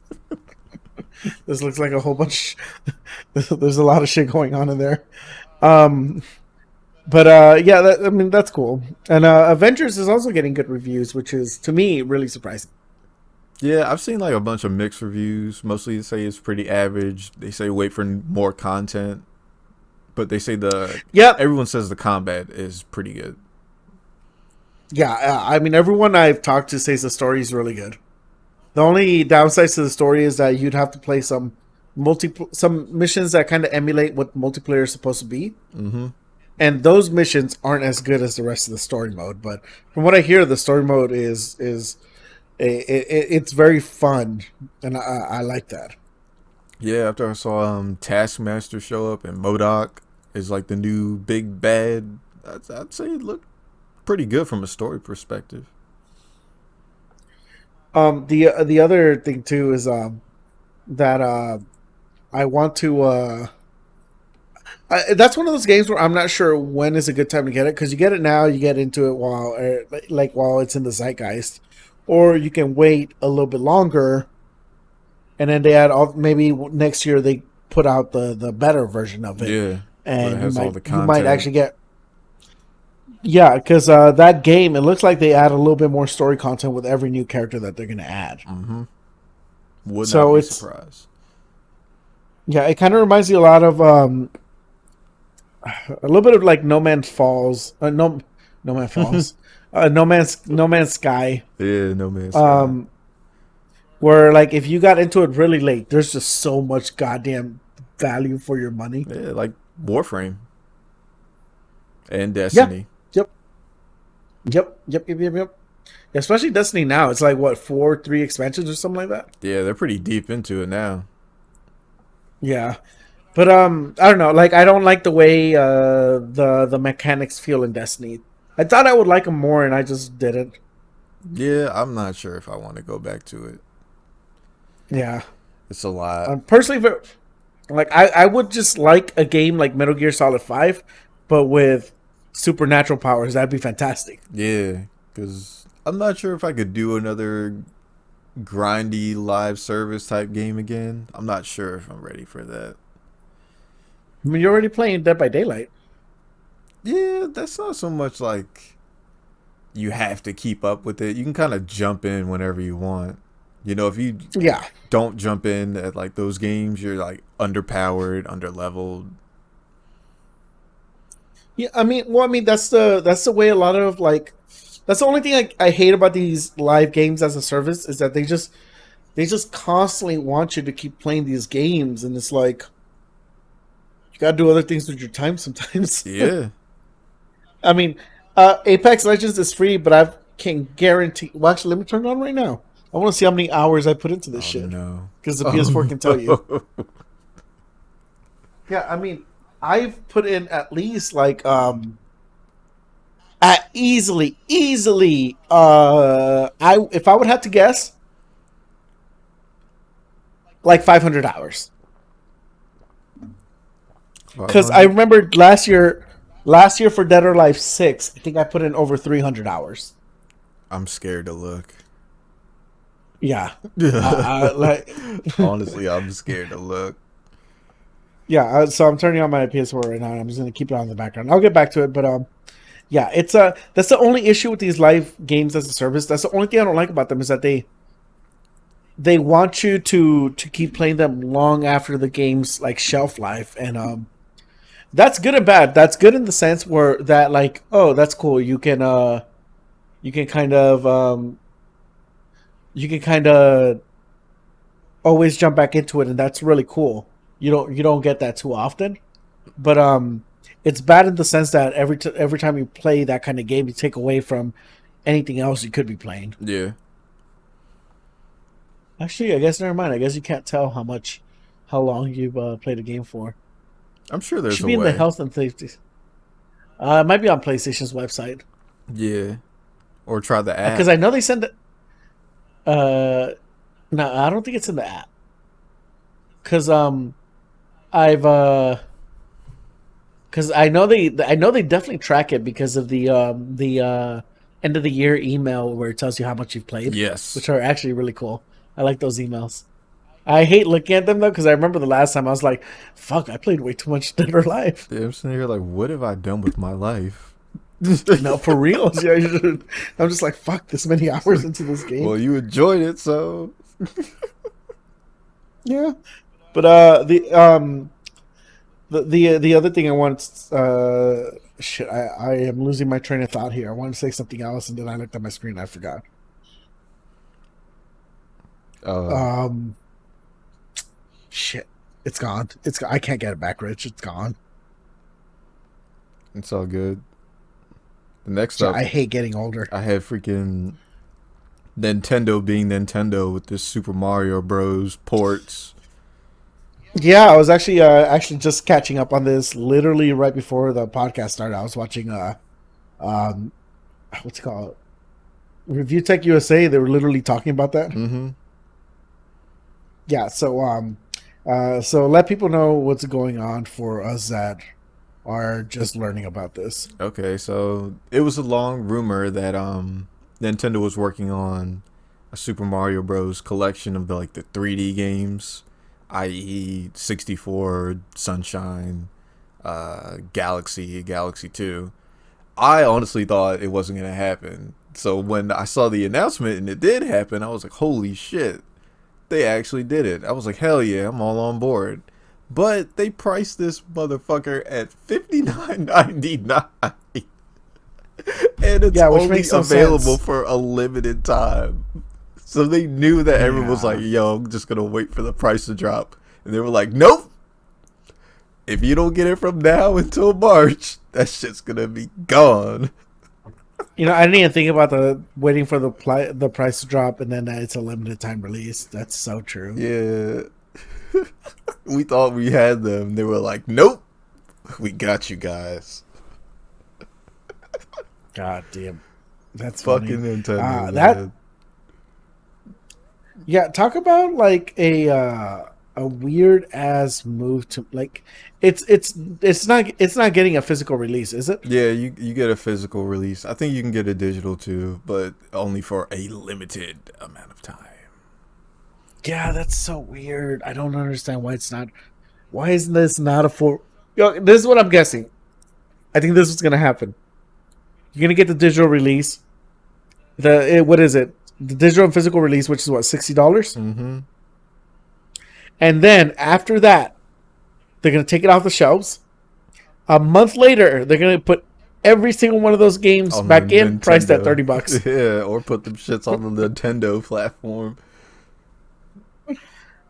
this looks like a whole bunch. There's a lot of shit going on in there. Um, but yeah, I mean that's cool. And Avengers is also getting good reviews, which is to me really surprising. Yeah, I've seen like a bunch of mixed reviews. Mostly say it's pretty average. They say wait for more content, but they say the Yep. everyone says the combat is pretty good. Yeah, I mean everyone I've talked to says the story is really good. The only downsides to the story is that you'd have to play some missions that kind of emulate what multiplayer is supposed to be, Mm-hmm. and those missions aren't as good as the rest of the story mode. But from what I hear, the story mode it's very fun, and I like that. Yeah, after I saw Taskmaster show up and Modoc is like the new big bad, I'd say it looked pretty good from a story perspective. The other thing too is that I want to. That's one of those games where I'm not sure when is a good time to get it because you get it now, you get into it while it's in the zeitgeist, or you can wait a little bit longer, and then they add all maybe next year they put out the better version of it, Yeah, but it and has all the you might content. actually get yeah because that game it looks like they add a little bit more story content with every new character that they're gonna add. Mm-hmm. Would not So be it's surprised. yeah, it kind of reminds you a lot of a little bit of like No Man's Falls, No Man Falls, No Man's Sky, Yeah, no man's sky. um, where like if you got into it really late, there's just so much goddamn value for your money. Yeah, like Warframe and Yeah, Destiny. yep, yep. Especially Destiny now, it's like what three expansions or something like that. Yeah, they're pretty deep into it now. Yeah, but I don't know. Like I don't like the way the mechanics feel in Destiny. I thought I would like them more, and I just didn't. Yeah, I'm not sure if I want to go back to it. Yeah. It's a lot. Personally, like I would just like a game like Metal Gear Solid 5, but with supernatural powers. That'd be fantastic. Yeah, because I'm not sure if I could do another grindy live service type game again. I'm not sure if I'm ready for that. I mean, you're already playing Dead by Daylight. Yeah, that's not so much like you have to keep up with it. You can kind of jump in whenever you want. You know, if you Yeah. don't jump in at like those games, you're like underpowered, underleveled. Yeah, I mean that's the way a lot of like that's the only thing I hate about these live games as a service is that they just constantly want you to keep playing these games, and it's like you gotta do other things with your time sometimes. Yeah. I mean, Apex Legends is free, but I can guarantee. Well, actually, let me turn it on right now. I want to see how many hours I put into this Oh shit no. because the PS4 Oh can tell you. no. Yeah, I mean, I've put in at least like at easily I if I would have to guess like 500 hours because I 500. remember last year for Dead or Alive 6, I think I put in over 300 hours. I'm scared to look. Yeah, like Honestly, I'm scared to look. yeah. So I'm turning on my PS4 right now, and I'm just gonna keep it on in the background. I'll get back to it, but yeah, it's that's the only issue with these live games as a service. That's the only thing I don't like about them is that they want you to keep playing them long after the game's like shelf life, and that's good and bad. That's good in the sense where that like oh that's cool. You can kind of you can kind of always jump back into it, and that's really cool. You don't get that too often, but it's bad in the sense that every time you play that kind of game, you take away from anything else you could be playing. Yeah. Actually, I guess never mind. I guess you can't tell how long you've played a game for. I'm sure It there's should a be in the way. health and safety. It might be on PlayStation's website Yeah. Or try the app. because I know they send. Uh, No, I don't think it's in the app because I've because I know they definitely track it because of the end of the year email where it tells you how much you've played, Yes. which are actually really cool. I like those emails. I hate looking at them though because I remember the last time I was like, "Fuck, I played way too much Dead or Alive." Yeah, I'm sitting here like, what have I done with my life? No, for real. Yeah, I'm just like, "Fuck, this many It's hours like, into this game." well, you enjoyed it, so Yeah, but the other thing I want shit, I am losing my train of thought here. I want to say something else and then I looked at my screen and I forgot. uh, Um shit. It's gone. I can't get it back, Rich. It's gone. it's all good. The next Shit, up, I hate getting older. I had freaking Nintendo being Nintendo with this Super Mario Bros. Ports. Yeah, I was actually just catching up on this literally right before the podcast started. I was watching um what's it called? Review Tech USA. They were literally talking about that. Mm-hmm. Yeah, so let people know what's going on for us that are just learning about this. Okay, so it was a long rumor that Nintendo was working on a Super Mario Bros. Collection of the 3D games, i.e., 64, Sunshine, Galaxy, Galaxy 2. I honestly thought it wasn't gonna happen. So when I saw the announcement and it did happen, I was like, "Holy shit! They actually did it!" I was like, "Hell yeah, I'm all on board." But they priced this motherfucker at $59.99, and it's Yeah, which only makes no available sense. for a limited time. So they knew that everyone was like, Yeah. "Yo, I'm just gonna wait for the price to drop," and they were like, "Nope. If you don't get it from now until March, that shit's gonna be gone." You know, I didn't even think about the waiting for the price to drop and then it's a limited time release. That's so true. Yeah, we thought we had them. They were like, "Nope, we got you guys." God damn. That's Fucking funny. Nintendo, That man. Yeah, talk about like a weird ass move to like it's not getting a physical release, is it? Yeah, you get a physical release. I think you can get a digital too, but only for a limited amount of time. Yeah, that's so weird. I don't understand why it's not. Why isn't this not a full? Yo, this is what I'm guessing. I think this is gonna happen. You're gonna get the digital release. What is it? The digital and physical release, which is what $60, Mm-hmm. and then after that, they're gonna take it off the shelves. A month later, they're gonna put every single one of those games On the back in, priced at Nintendo. $30. Yeah, or put them shits on the Nintendo platform.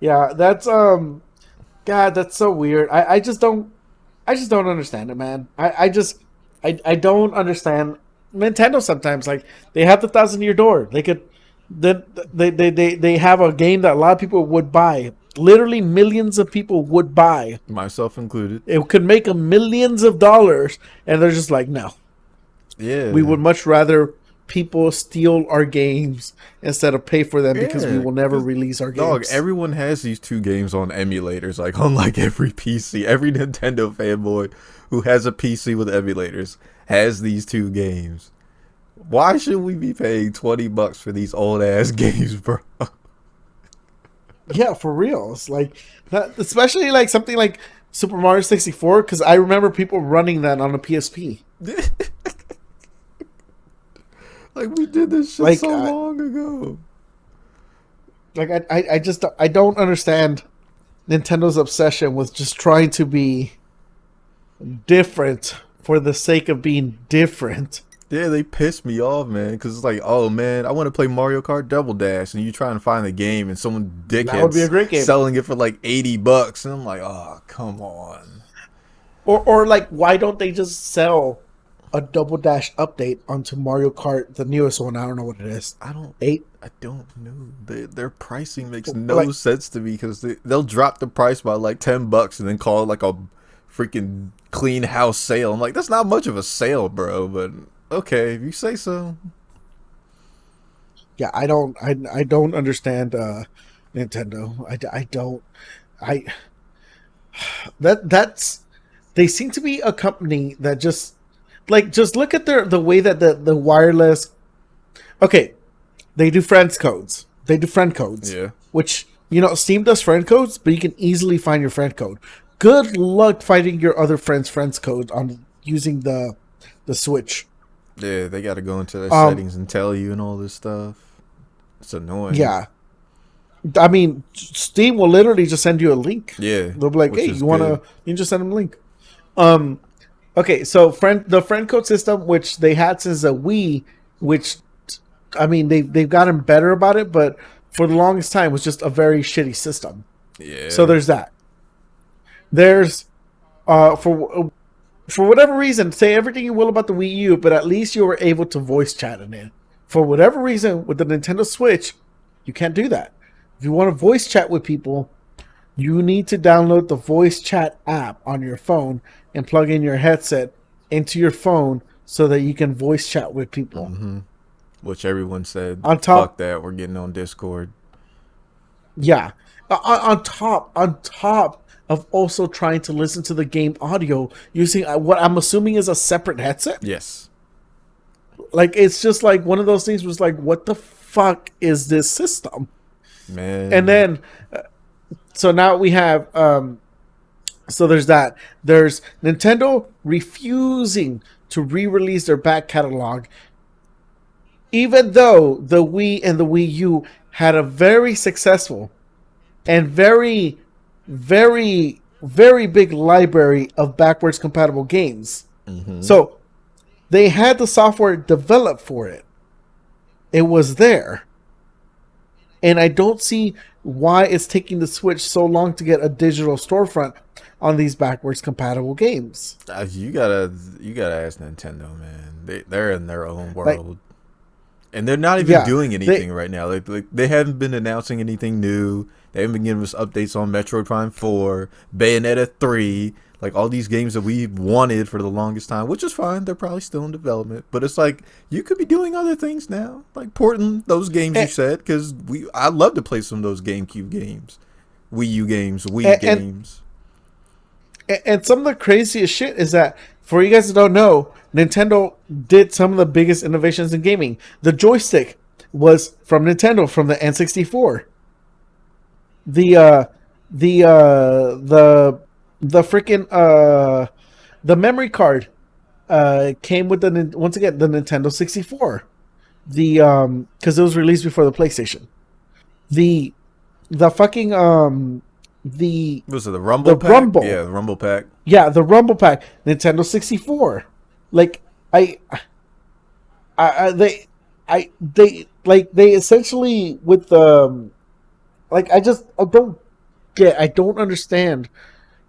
Yeah, that's God, that's so weird. I just don't understand it, man. I don't understand Nintendo sometimes. Like they have the 1,000 year door. They could then they have a game that a lot of people would buy. Literally millions of people would buy. Myself included. It could make them millions of dollars, and they're just like, no. We Yeah. would much rather people steal our games instead of pay for them because we Yeah. will never 'Cause, release our dog, games. everyone has these two games on emulators. Like, unlike every PC, every Nintendo fanboy who has a PC with emulators has these two games. Why should we be paying $20 for these old ass games, bro? Yeah, for real. It's like that, especially like something like Super Mario 64, because I remember people running that on a PSP. Like, we did this shit Like, so long ago. I just I don't understand Nintendo's obsession with just trying to be different for the sake of being different. Yeah, they pissed me off, man. Because it's like, oh man, I want to play Mario Kart Double Dash, and you trying to find the game, and someone That would be a dickheads great game. selling it for like $80, and I'm like, oh, come on. Or like, why don't they just sell a Double Dash update onto Mario Kart, the newest one? I don't know what it is. I don't, 8. I don't know. Their pricing makes no Like, sense to me because they'll drop the price by like $10 and then call it like a freaking clean house sale. I'm like, that's not much of a sale, bro. But okay, if you say so. yeah, I don't understand Nintendo. I don't. I that's they seem to be a company that just look at the way that the wireless. Okay, they do friends codes. They do friend codes, Yeah. which Steam does friend codes, but you can easily find your friend code. Good luck finding your other friends code on using the Switch. Yeah, they got to go into their Um, settings and tell you and all this stuff. It's annoying. yeah, I mean, Steam will literally just send you a link. Yeah, They'll be like, which "Hey, is you wanna?" good. You can just send them a link. Um, okay, so the friend code system, which they had since the Wii, which I mean they've gotten better about it, but for the longest time was just a very shitty system. So Yeah. there's that. There's for whatever reason, say everything you will about the Wii U, but at least you were able to voice chat in it. For whatever reason, with the Nintendo Switch, you can't do that. If you want to voice chat with people, you need to download the voice chat app on your phone and plug in your headset into your phone so that you can voice chat with people. Mm-hmm. Which everyone said, On fuck top, that, we're getting on Discord. yeah. On top of also trying to listen to the game audio using what I'm assuming is a separate headset. Yes. Like it's just like one of those things was like, what the fuck is this system? And Man. then, so now we have, so there's that. There's Nintendo refusing to re-release their back catalog, even though the Wii and the Wii U had a very successful and very, very, very big library of backwards compatible games. Mm-hmm. So they had the software developed for it. It was there. And I don't see why it's taking the Switch so long to get a digital storefront on these backwards compatible games. You gotta ask Nintendo, man. They're in their own Like, world. And they're not even yeah, doing anything right now. Like they haven't been announcing anything new. They haven't been giving us updates on Metroid Prime 4, Bayonetta 3, like all these games that we wanted for the longest time, which is fine. They're probably still in development, but it's like you could be doing other things now, like porting those games you and, said. Because I love to play some of those GameCube games, Wii U games, Wii and games. and some of the craziest shit is that, for you guys that don't know, Nintendo did some of the biggest innovations in gaming. The joystick was from Nintendo, from the N64. The the freaking the memory card came with once again the Nintendo 64. The because it was released before the PlayStation. The the fucking Was it the the Rumble Pack? Rumble. Yeah, the Rumble Pack. Yeah, the Rumble Pack, Nintendo 64. Like I they essentially with the like I don't understand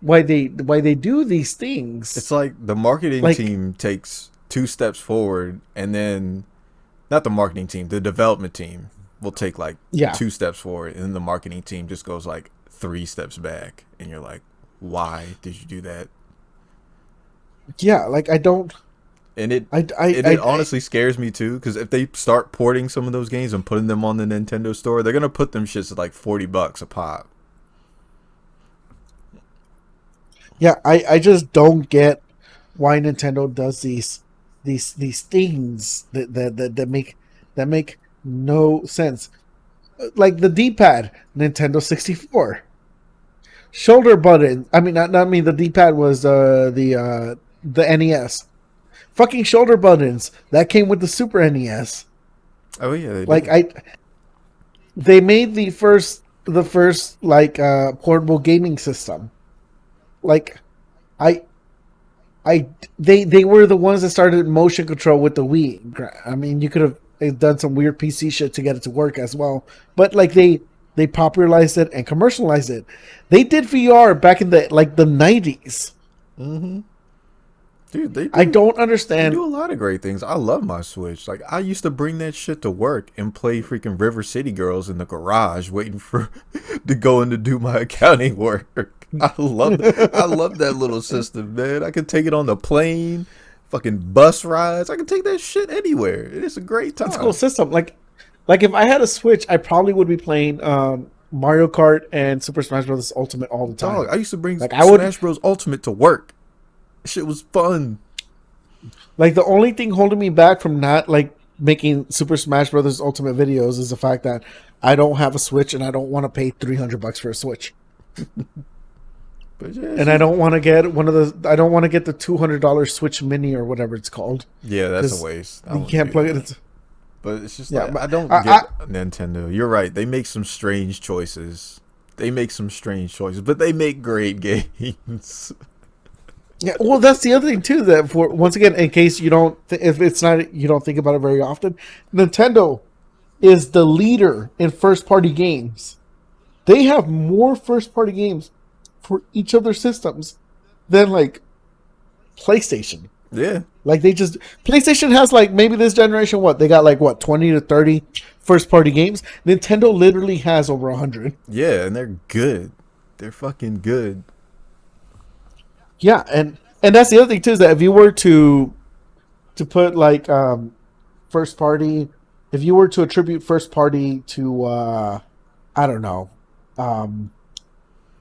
why they do these It's things. like the marketing Like, team takes 2 steps forward, and then not the marketing team, the development team will take like yeah. 2 steps forward, and then the marketing team just goes like 3 steps back, and you're like, why did you do that? Yeah, like I don't And it I I it, I, it I honestly scares me too, because if they start porting some of those games and putting them on the Nintendo store, they're gonna put them shits at like $40 a pop. yeah, I just don't get why Nintendo does these things that make no sense. Like the D-pad, Nintendo 64. Shoulder button. I mean, not me. The D-pad was the NES. Fucking shoulder buttons that came with the Super NES. Oh yeah, they Like did. they made the first like portable gaming system. Like I I they were the ones that started motion control with the Wii. I mean, you could have done some weird PC shit to get it to work as well, but like they popularized it and commercialized it. They did VR back in the 90s. Mm-hmm. Dude, they I do. don't They do understand. a lot of great things. I love my Switch. Like I used to bring that shit to work and play freaking River City Girls in the garage, waiting for to go in to do my accounting work. I love that little system, man. I can take it on the plane, fucking bus rides. I can take that shit anywhere. It's a great It's a cool time. system. Like if I had a Switch, I probably would be playing. Mario Kart and Super Smash Bros. Ultimate all the Dog, time. I used to bring Like I would Smash Bros. Ultimate to work. Shit was fun. like the only thing holding me back from not like making Super Smash Bros. Ultimate videos is the fact that I don't have a Switch and I don't want to pay $300 for a Switch. But yeah, And I don't want to get I don't want to get the $200 Switch Mini or whatever it's called. yeah, that's a waste. You can't plug it. But it's just Yeah, like but I don't get Nintendo. You're right. They make some strange choices. But they make great games. Yeah, well, that's the other thing too. That for once again, in case you don't, if it's not, you don't think about it very often, Nintendo is the leader in first-party games. They have more first-party games for each of their systems than like PlayStation. Yeah. Like PlayStation has like maybe this generation they got like 20 to 30 first-party games. Nintendo literally has over 100. Yeah, and they're good. They're fucking good. Yeah, and that's the other thing too is that if you were to put like first party, if you were to attribute first party to I don't know,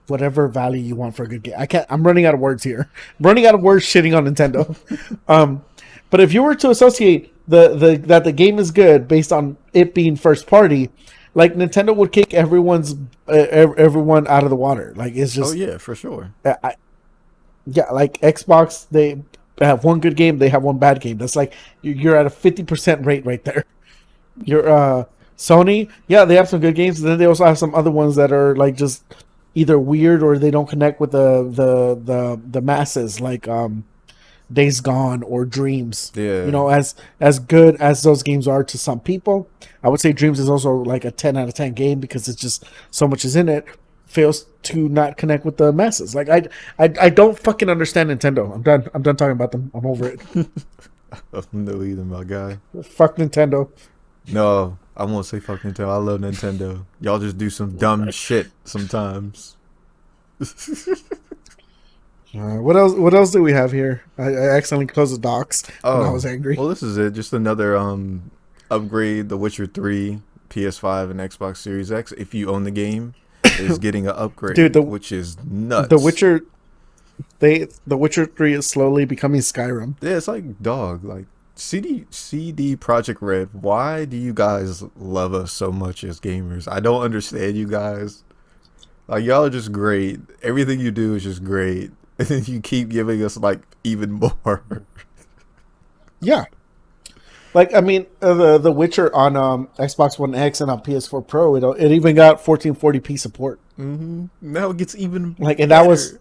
whatever value you want for a good game. I'm running out of words here. I'm running out of words shitting on Nintendo. But if you were to associate that the game is good based on it being first party, like Nintendo would kick everyone out of the water. Like it's just yeah, for sure. Yeah, like Xbox, they have one good game, they have one bad game. That's like you're at a 50% rate right there. You're Sony, yeah, they have some good games, and then they also have some other ones that are like just either weird or they don't connect with the masses, like Days Gone or Dreams. Yeah. You know, as good as those games are to some people, I would say Dreams is also like a 10 out of 10 game because it's just so much is in it. Fails to not connect with the masses. Like I don't fucking understand Nintendo. I'm done talking about them. I'm over it. I don't know either, my guy. Fuck Nintendo. No, I won't say fuck Nintendo. I love Nintendo. Y'all just do some dumb shit sometimes. What else do we have here? I accidentally closed the docs when I was angry. Well, this is it. Just another upgrade. The Witcher 3, PS5 and Xbox Series X. If you own the game, is getting an upgrade, dude, which is nuts. The Witcher 3 is slowly becoming Skyrim. Yeah, it's like dog. Like CD Projekt Red. Why do you guys love us so much as gamers? I don't understand you guys. Like y'all are just great. Everything you do is just great, and then you keep giving us like even more. Yeah. Like, I mean, the Witcher on Xbox One X and on PS4 Pro, it even got 1440p support. Mm-hmm. Now it gets even like, and better.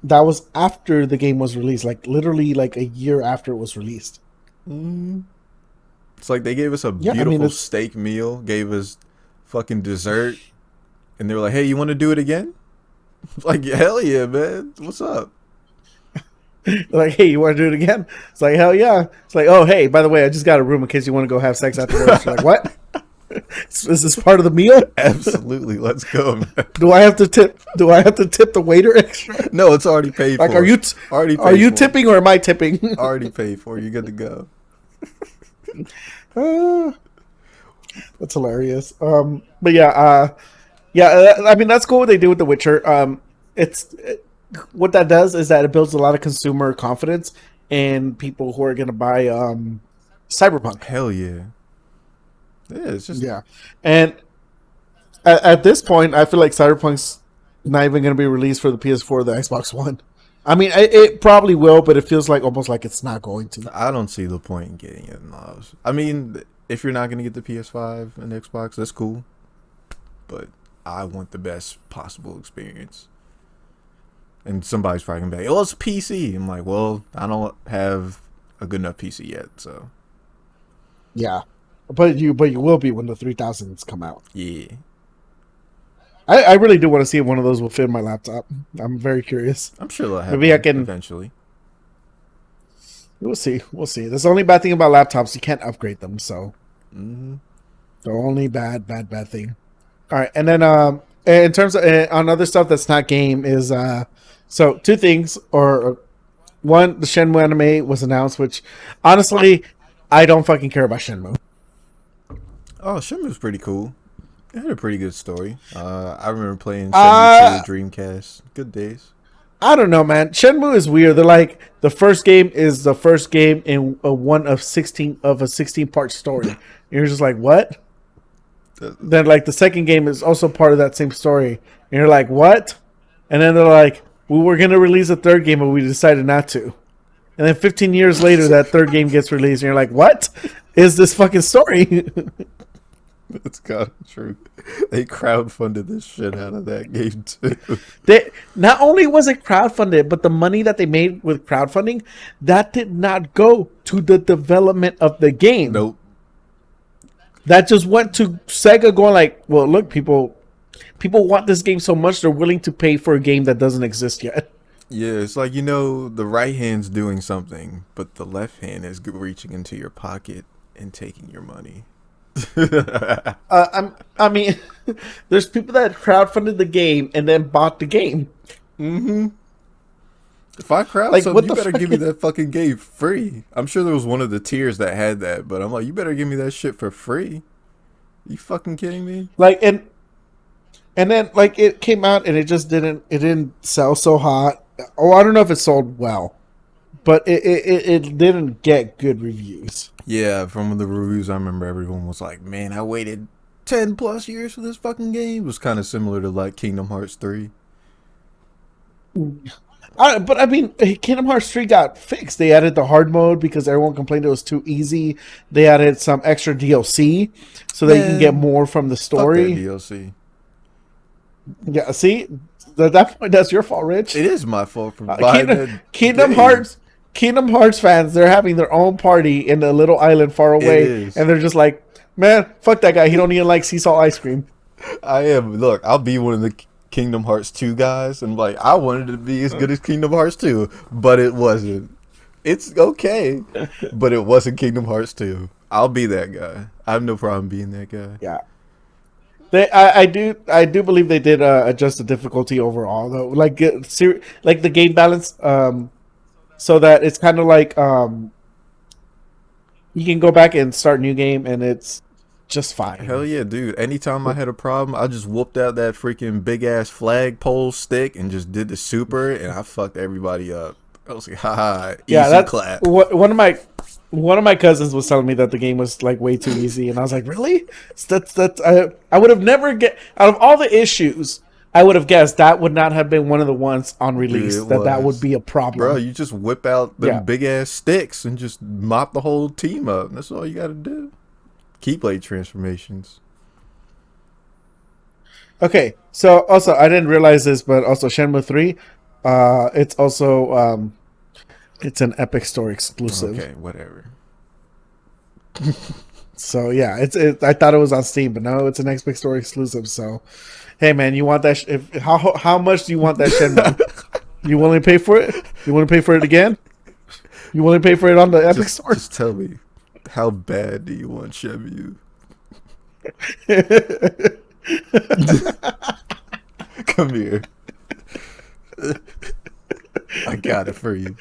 that was after the game was released, like literally like a year after it was released. Mm-hmm. It's like they gave us a beautiful steak meal, gave us fucking dessert, and they were like, "Hey, you want to do it again?" Like, hell yeah, man! What's up? Like, hey, you want to do it again? It's like, hell yeah. It's like, oh, hey, by the way, I just got a room in case you want to go have sex afterwards. Like, what? Is this part of the meal? Absolutely. Let's go, man. Do I have to tip the waiter extra? No, it's already paid for. Like, are you tipping or am I tipping? Already paid for. You're good to go. That's hilarious. But yeah, I mean, that's cool what they do with The Witcher. What that does is that it builds a lot of consumer confidence in people who are going to buy Cyberpunk. Hell yeah. Yeah, it's just... Yeah. And at this point, I feel like Cyberpunk's not even going to be released for the PS4 or the Xbox One. I mean, it probably will, but it feels like almost like it's not going to. I don't see the point in getting it. I mean, if you're not going to get the PS5 and Xbox, that's cool. But I want the best possible experience. And somebody's probably gonna be like, "Oh, it's PC." I'm like, "Well, I don't have a good enough PC yet, so." Yeah, but you will be when the 3000s come out. Yeah, I really do want to see if one of those will fit in my laptop. I'm very curious. I'm sure they'll have. Maybe I can eventually. We'll see. That's the only bad thing about laptops. You can't upgrade them, so mm-hmm. The only bad thing. All right, and then in terms of on other stuff that's not game is so two things, or one, the Shenmue anime was announced, which honestly I don't fucking care about Shenmue. Oh, Shenmue's pretty cool. It had a pretty good story. I remember playing Shenmue 2 Uh Dreamcast. Good days. I don't know, man. Shenmue is weird. They're like the first game is the first game in one of 16 of a 16-part story. And you're just like, what? Then like the second game is also part of that same story. And you're like, what? And then they're like, we were gonna release a third game, but we decided not to. And then 15 years later, that third game gets released, and you're like, what is this fucking story? That's kind of true. They crowdfunded this shit out of that game too. They not only was it crowdfunded, but the money that they made with crowdfunding, that did not go to the development of the game. Nope. That just went to Sega going like, well, look, people want this game so much they're willing to pay for a game that doesn't exist yet. Yeah, it's like, the right hand's doing something, but the left hand is reaching into your pocket and taking your money. I mean, there's people that crowdfunded the game and then bought the game. Mm-hmm. If I crowd Like, something, what you the better give me fuck? that fucking game free. I'm sure there was one of the tiers that had that, but I'm like, you better give me that shit for free. You fucking kidding me? Like, and then like it came out and it didn't sell so hot. Oh, I don't know if it sold well, but it didn't get good reviews. Yeah, from the reviews, I remember everyone was like, man, I waited 10 plus years for this fucking game. It was kind of similar to like Kingdom Hearts 3. But I mean, Kingdom Hearts 3 got fixed. They added the hard mode because everyone complained it was too easy. They added some extra DLC so that you can get Man, more from the fuck that story. DLC. Yeah, see, at that point, that's your fault, Rich. It is my fault for buying that Kingdom game. Hearts, Kingdom Hearts fans, they're having their own party in a little island far It away, is. and they're just like, man, fuck that guy. He don't even like sea salt ice cream. I am. Look, I'll be one of the Kingdom Hearts 2 guys, and like, I wanted it to be as good as Kingdom Hearts 2, but it wasn't. It's okay, but it wasn't Kingdom Hearts 2. I'll be that guy. I have no problem being that guy. Yeah. I do believe they did adjust the difficulty overall though, like like the game balance, so that it's kind of like you can go back and start a new game and it's just fine. Hell yeah, dude. Anytime I had a problem, I just whooped out that freaking big ass flagpole stick and just did the super, and I fucked everybody up. I was like, haha, easy Yeah, that's clap. one of my cousins was telling me that the game was like way too easy, and I was like, really? That's I would have never get out of all the issues. I would have guessed that would not have been one of the ones on release Dude, it that would was. be a problem. Bro, you just whip out them Yeah. big ass sticks and just mop the whole team up. That's all you gotta do. Keyblade transformations. Okay, so also I didn't realize this, but also Shenmue 3, it's also it's an Epic Store exclusive. Okay, whatever. So yeah, I thought it was on Steam, but no, it's an Epic Store exclusive. So, hey man, you want that? How much do you want that Shenmue? You willing to pay for it? You want to pay for it again? You want to pay for it on the Epic Store? Just tell me, how bad do you want Shenmue? Come here. I got it for you.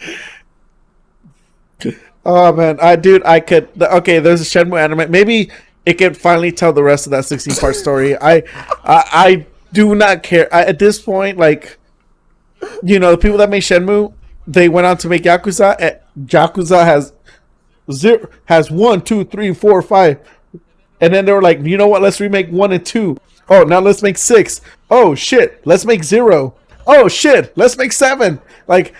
Oh man, I could. Okay, there's a Shenmue anime. Maybe it can finally tell the rest of that 16-part story. I do not care at this point. Like, the people that made Shenmue, they went on to make Yakuza. Yakuza has 1, 2, 3, 4, 5, and then they were like, you know what? Let's remake 1 and 2. Oh, now let's make 6. Oh shit, let's make 0. Oh shit, let's make 7. Like,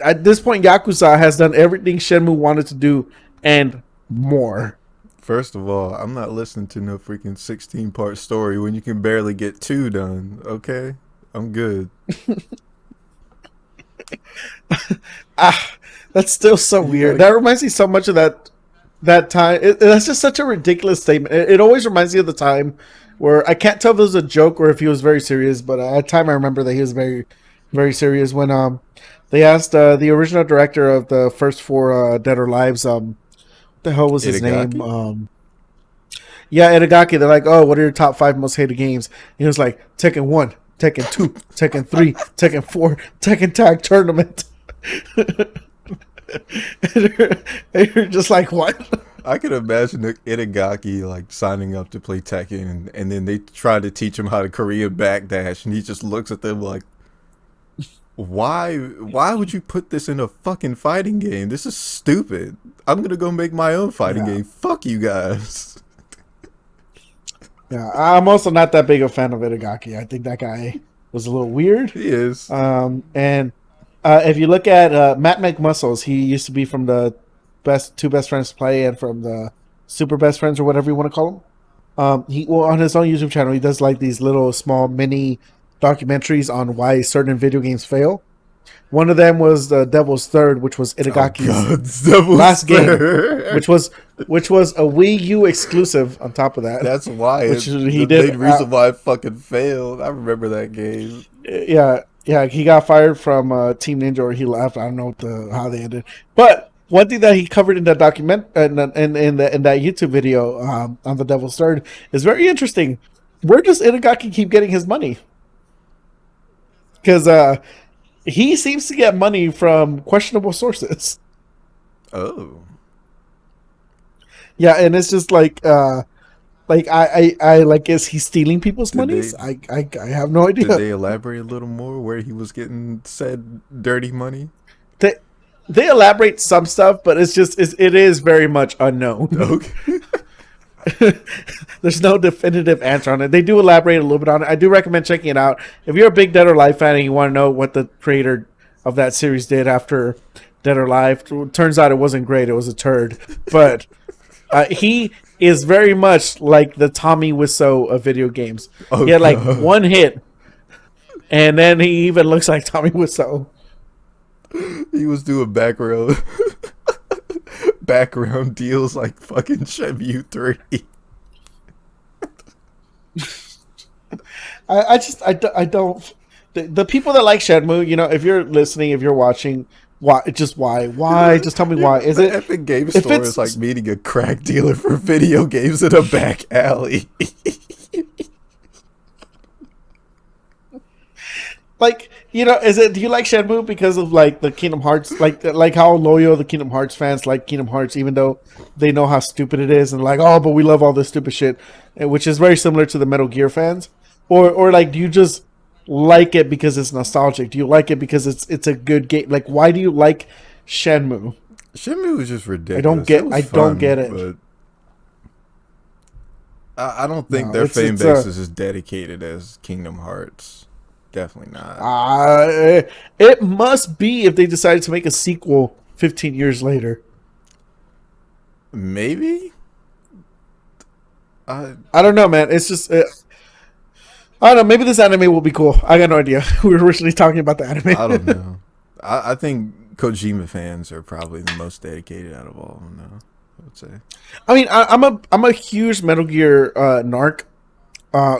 at this point, Yakuza has done everything Shenmue wanted to do and more. First of all, I'm not listening to no freaking 16-part story when you can barely get 2 done. Okay, I'm good. That's still so weird. That reminds me so much of that time. That's just such a ridiculous statement. It always reminds me of the time where I can't tell if it was a joke or if he was very serious, but at a time I remember that he was very, very serious when they asked the original director of the first 4 Dead or Alives, what the hell was his Itagaki? name? Yeah, Itagaki. They're like, oh, what are your top 5 most hated games? And he was like, Tekken 1, Tekken 2, Tekken 3, Tekken 4, Tekken Tag Tournament. And you're just like, what? I could imagine the Itagaki like signing up to play Tekken, and then they try to teach him how to Korean backdash, and he just looks at them like, Why would you put this in a fucking fighting game? This is stupid. I'm gonna go make my own fighting game. Fuck you guys." Yeah, I'm also not that big a fan of Itagaki. I think that guy was a little weird. He is. And if you look at Matt McMuscles, he used to be from the two best friends to play and from the super best friends or whatever you want to call them. He on his own YouTube channel, he does like these little small mini documentaries on why certain video games fail. One of them was the Devil's Third, which was Itagaki's last game, which was a Wii U exclusive. On top of that, that's why he did. The reason why it fucking failed. I remember that game. Yeah, he got fired from Team Ninja, or he left. I don't know how they ended. But one thing that he covered in that document in that YouTube video on the Devil's Third is very interesting. Where does Itagaki keep getting his money? Because he seems to get money from questionable sources. Oh. Yeah, and it's just like I like, is he stealing people's monies? I have no idea. Did they elaborate a little more where he was getting said dirty money? They elaborate some stuff, but it is very much unknown. Okay. There's no definitive answer on it. They do elaborate a little bit on it. I do recommend checking it out. If you're a big Dead or Alive fan and you want to know what the creator of that series did after Dead or Alive, turns out it wasn't great. It was a turd. But he is very much like the Tommy Wiseau of video games. He had like one hit, and then he even looks like Tommy Wiseau. He was doing background deals like fucking Shenmue 3. I don't. The people that like Shenmue, you know, if you're listening, if you're watching, why? Just tell me why. Is the it Epic Game Store is like meeting a crack dealer for video games in a back alley? Like, you know, do you like Shenmue because of like the Kingdom Hearts, like how loyal the Kingdom Hearts fans like Kingdom Hearts, even though they know how stupid it is, and like, oh, but we love all this stupid shit, which is very similar to the Metal Gear fans, or like, do you just like it because it's nostalgic? Do you like it because it's a good game? Like, why do you like Shenmue? Shenmue is just ridiculous. I don't get it. But I don't think their fan base is as dedicated as Kingdom Hearts. Definitely not. It must be if they decided to make a sequel 15 years later. Maybe. I don't know, man. It's just I don't know. Maybe this anime will be cool. I got no idea. We were originally talking about the anime. I don't know. I think Kojima fans are probably the most dedicated out of all of them, though, I would say. I mean, I'm a huge Metal Gear narc.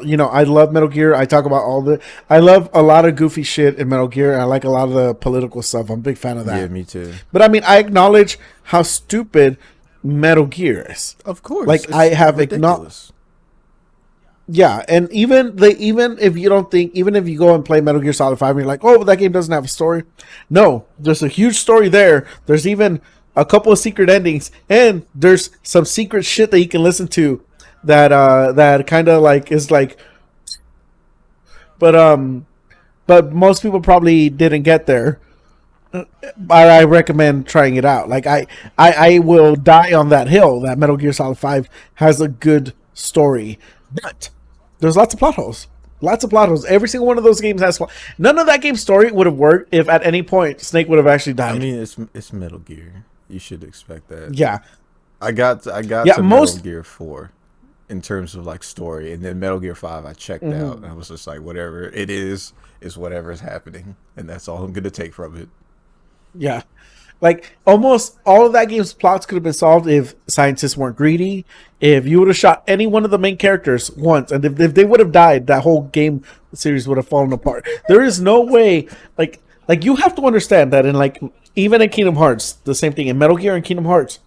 You know, I love Metal Gear. I talk about I love a lot of goofy shit in Metal Gear. I like a lot of the political stuff. I'm a big fan of that. Yeah, me too. But I mean, I acknowledge how stupid Metal Gear is. Of course. Like, I have acknowledged. Yeah, and even if you don't think, even if you go and play Metal Gear Solid 5 and you're like, oh, but that game doesn't have a story. No, there's a huge story there. There's even a couple of secret endings, and there's some secret shit that you can listen to that kind of like is like, but most people probably didn't get there. I recommend trying it out. Like, I will die on that hill that Metal Gear Solid 5 has a good story, but there's lots of plot holes. Every single one of those games has. None of that game's story would have worked if at any point Snake would have actually died. I mean, it's Metal Gear. You should expect that. Yeah, I got to Metal Gear 4 in terms of like story, and then Metal Gear 5 I checked out, and I was just like, whatever it is whatever is happening, and that's all I'm gonna take from it. Yeah. Like, almost all of that game's plots could have been solved if scientists weren't greedy. If you would have shot any one of the main characters once, and if they would have died, that whole game series would have fallen apart. There is no way, like you have to understand that in, like, even in Kingdom Hearts, the same thing in Metal Gear and Kingdom Hearts,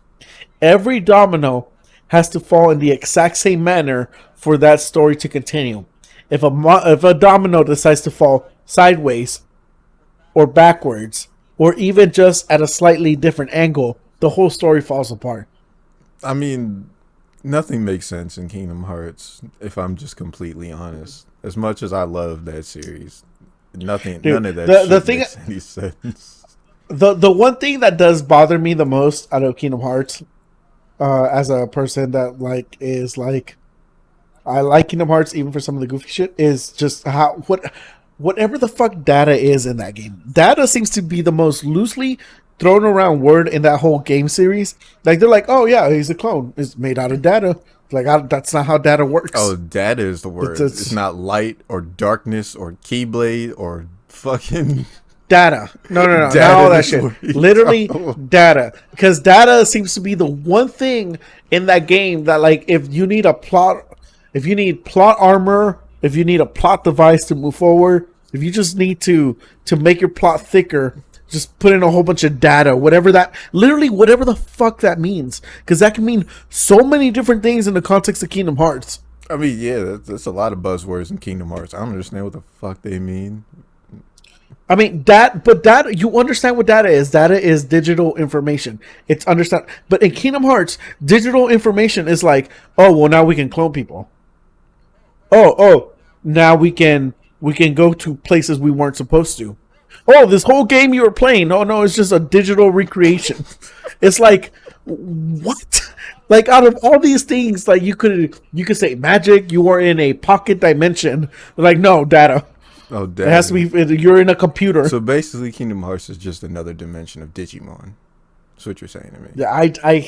every domino has to fall in the exact same manner for that story to continue. If a domino decides to fall sideways or backwards, or even just at a slightly different angle, the whole story falls apart. I mean, nothing makes sense in Kingdom Hearts. If I'm just completely honest, as much as I love that series, Dude, none of that the shit thing, makes any sense. the one thing that does bother me the most out of Kingdom Hearts, as a person that like is like I like Kingdom Hearts even for some of the goofy shit, is just how whatever the fuck data is in that game. Data seems to be the most loosely thrown around word in that whole game series. Like they're like, oh yeah, he's a clone. It's made out of data. Like that's not how data Oh, works. data is the word. It's It's not light or darkness or keyblade or fucking data. No, not data. all that Is shit. what you Literally talk. data, because data seems to be the one thing in that game that, like, if you need plot armor, if you need a plot device to move forward, if you just need to make your plot thicker, just put in a whole bunch of data, whatever the fuck that means, because that can mean so many different things in the context of Kingdom Hearts. I mean, yeah, that's a lot of buzzwords in Kingdom Hearts. I don't understand what the fuck they mean. I mean but that you understand what data is. Data is digital information. It's understand. But in Kingdom Hearts, digital information is like, oh well, now we can clone people. Oh, now we can go to places we weren't supposed to. Oh, this whole game you were playing. Oh no, it's just a digital recreation. It's like what? Like out of all these things, like you could say magic. You are in a pocket dimension. Like no data. Oh, It has to data. be. You're in a computer. So basically, Kingdom Hearts is just another dimension of Digimon. That's what you're saying to me. Yeah,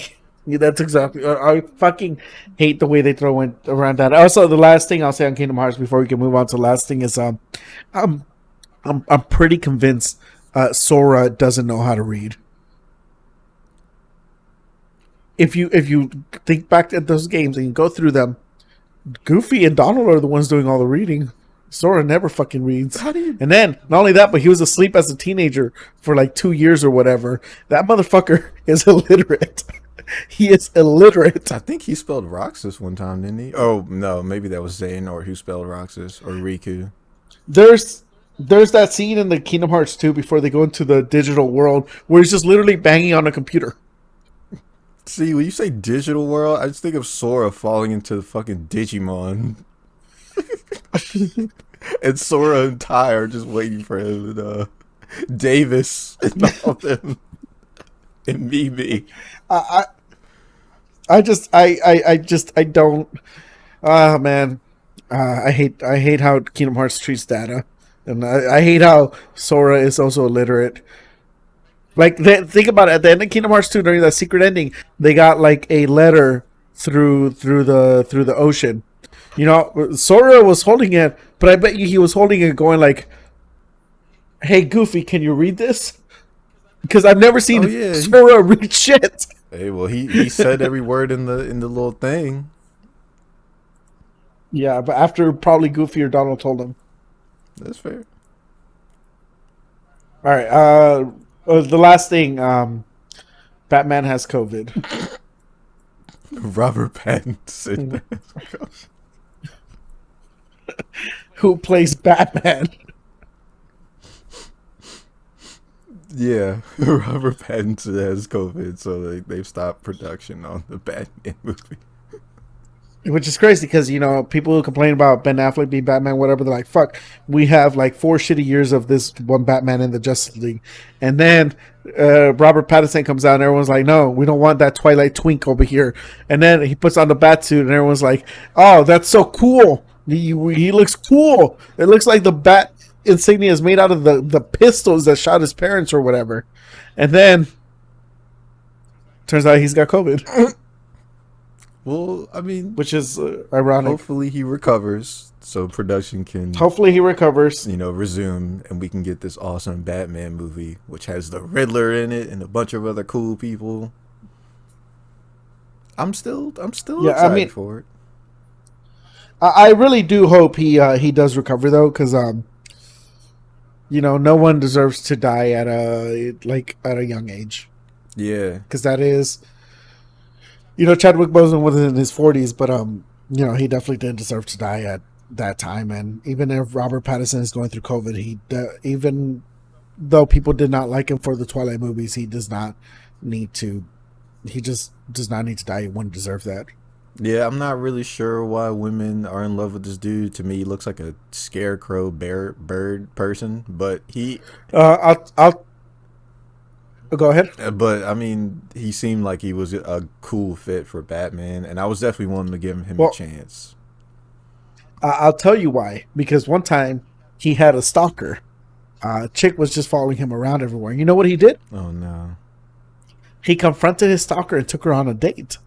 yeah, that's exactly. I fucking hate the way they throw in around that. Also, the last thing I'll say on Kingdom Hearts before we can move on to the last thing is I'm I'm pretty convinced Sora doesn't know how to read. If you think back at those games and you go through them, Goofy and Donald are the ones doing all the reading. Sora never fucking reads. How do you? And then, not only that, but he was asleep as a teenager for like 2 years or whatever. That motherfucker is illiterate. He is illiterate. I think he spelled Roxas one time, didn't he? Oh no, maybe that was Xehanort who spelled Roxas or Riku. There's there's that scene in the Kingdom Hearts 2 before they go into the digital world where he's just literally banging on a computer. See, when you say digital world, I just think of Sora falling into the fucking Digimon. And Sora and Ty are just waiting for him. And Davis and all them. And Mimi. I I don't. Ah, man. I hate how Kingdom Hearts treats data, and I hate how Sora is also illiterate. Like think about it. At the end of Kingdom Hearts 2, during that secret ending, they got like a letter through the ocean. You know, Sora was holding it, but I bet you he was holding it, going like, "Hey, Goofy, can you read this?" Because I've never Oh seen yeah. Sora read shit. Hey, well he said every word in the little thing. Yeah, but after probably Goofy or Donald told him. That's fair. All right. The last thing. Batman has COVID. Robert Pattinson. Who plays Batman? Yeah, Robert Pattinson has COVID, so they've stopped production on the Batman movie. Which is crazy because, you know, people who complain about Ben Affleck being Batman, whatever, they're like, fuck, we have like 4 shitty years of this one Batman in the Justice League. And then Robert Pattinson comes out and everyone's like, no, we don't want that Twilight twink over here. And then he puts on the bat suit and everyone's like, oh, that's so cool. He looks cool. It looks like the bat insignia is made out of the pistols that shot his parents or whatever. And then turns out he's got COVID, Well, I mean, which is ironic. hopefully he recovers so production can, Hopefully he recovers. resume and we can get this awesome Batman movie, which has the Riddler in it and a bunch of other cool people. I'm still Yeah, I excited mean, for it. I really do hope he does recover though, because you know, no one deserves to die at a young age, Yeah, because that is, you know, Chadwick Boseman was in his 40s, but you know, he definitely didn't deserve to die at that time. And even if Robert Pattinson is going through COVID, even though people did not like him for the Twilight movies, he does not need to he just does not need to die. He wouldn't deserve that. Yeah, I'm not really sure why women are in love with this dude. To me, he looks like a scarecrow bear bird person, but I'll go ahead. but I mean, he seemed like he was a cool fit for Batman, and I was definitely wanting to give him a Well, chance. I'll tell you why. Because one time he had a stalker. Chick was just following him around everywhere. You know what he did? Oh no. He confronted his stalker and took her on a date.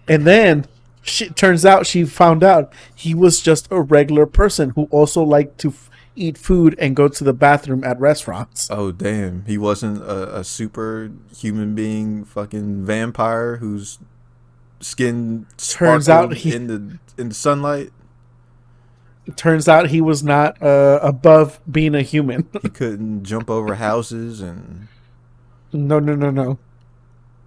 And then turns out she found out he was just a regular person who also liked to eat food and go to the bathroom at restaurants. Oh damn, he wasn't a super human being, fucking vampire whose skin Turns out sparkled in the sunlight. Turns out he was not above being a human. He couldn't jump over houses, and No.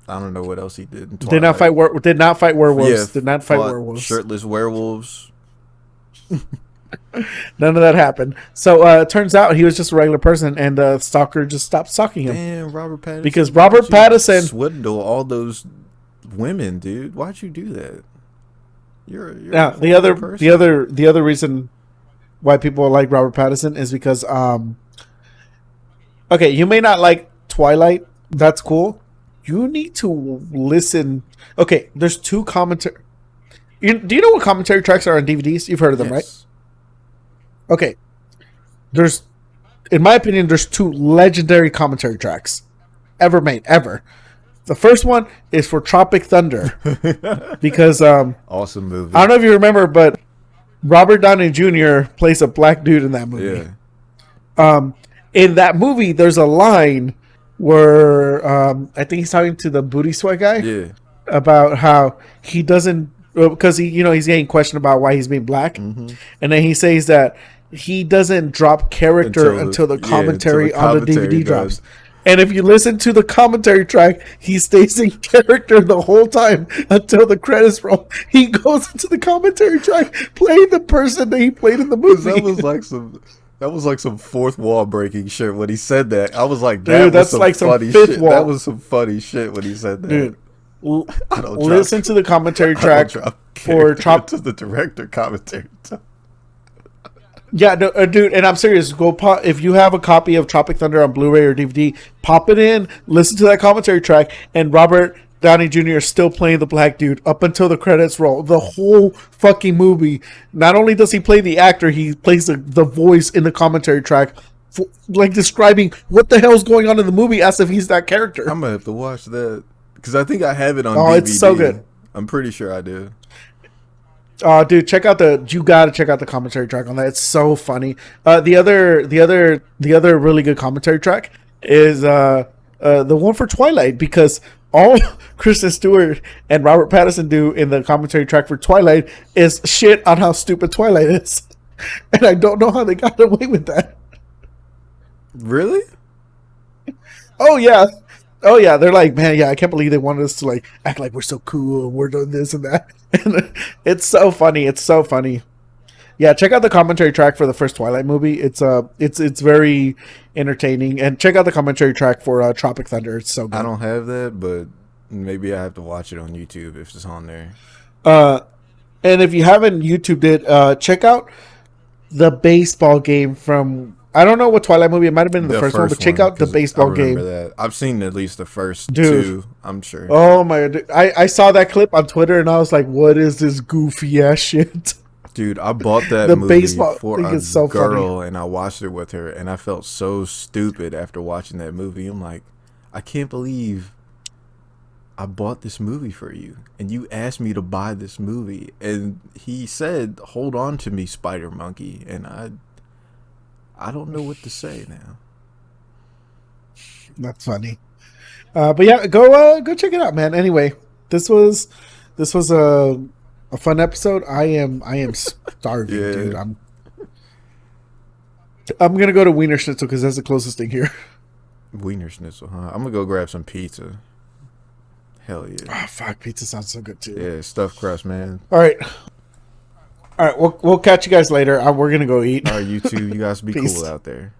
I don't know what else he did in Did not fight Twilight. did not fight werewolves. Yeah, Did not fight fought werewolves. shirtless werewolves. None of that happened. So it turns out he was just a regular person, and the stalker just stopped stalking him. Damn, Robert Pattinson. Because Robert Why'd you Pattinson swindle all those women, dude. Why'd you do that? You're now a horrible person. the other reason why people like Robert Pattinson is because okay, you may not like Twilight. That's cool. You need to listen. Okay, there's two commentary. Do you know what commentary tracks are on DVDs? You've heard of them, right? Yes. Okay. There's, in my opinion, there's two legendary commentary tracks ever made, ever. The first one is for Tropic Thunder because Awesome movie. I don't know if you remember, but Robert Downey Jr. plays a black dude in that movie. Yeah. In that movie, there's a line where I think he's talking to the booty sweat guy Yeah. about how he doesn't, because he's getting questioned about why he's being black, and then he says that he doesn't drop character until the commentary on the DVD drops. And if you listen to the commentary track, he stays in character the whole time until the credits roll. He goes into the commentary track playing the person that he played in the movie. That was like some fourth wall breaking shit when he said that. I was like, Dude, that's like some funny fifth shit. wall. That was some funny shit when he said that. Dude, I don't listen to the commentary track for to the director commentary. Yeah, no, dude, and I'm serious. If you have a copy of Tropic Thunder on Blu-ray or DVD, pop it in, listen to that commentary track, and Robert Downey Jr. is still playing the black dude up until the credits roll. The whole fucking movie. Not only does he play the actor, he plays the voice in the commentary track, like describing what the hell's going on in the movie as if he's that character. I'm gonna have to watch that because I think I have it on DVD. It's so good. I'm pretty sure I do. Dude, you gotta check out the commentary track on that. It's so funny. The other really good commentary track is the one for Twilight, because all Kristen Stewart and Robert Pattinson do in the commentary track for Twilight is shit on how stupid Twilight is, and I don't know how they got away with that. Really? Oh yeah. They're like, man, yeah, I can't believe they wanted us to like act like we're so cool and we're doing this and that. And it's so funny. It's so funny. Yeah, check out the commentary track for the first Twilight movie. It's very entertaining. And check out the commentary track for Tropic Thunder. It's so good. I don't have that, but maybe I have to watch it on YouTube if it's on there. And if you haven't YouTubed it, check out the baseball game from, I don't know what Twilight movie, it might have been the first one, but check out the baseball game. That. I've seen at least the first Dude. two, I'm sure. Oh my god. I saw that clip on Twitter and I was like, what is this goofy ass shit? Dude, I bought that The movie baseball for thing a is so girl, funny. and I watched it with her, and I felt so stupid after watching that movie. I'm like, I can't believe I bought this movie for you, and you asked me to buy this movie. And he said, hold on to me, Spider Monkey. And I don't know what to say now. That's funny. But yeah, go check it out, man. Anyway, this was a fun episode. I am starving, Yeah. dude. I'm gonna go to Wiener Schnitzel because that's the closest thing here. Wiener Schnitzel, huh? I'm gonna go grab some pizza. Hell yeah. Oh fuck, pizza sounds so good too. Yeah, stuffed crust, man. All right. We'll catch you guys later. We're gonna go eat. All right, you two, you guys be Peace. cool out there.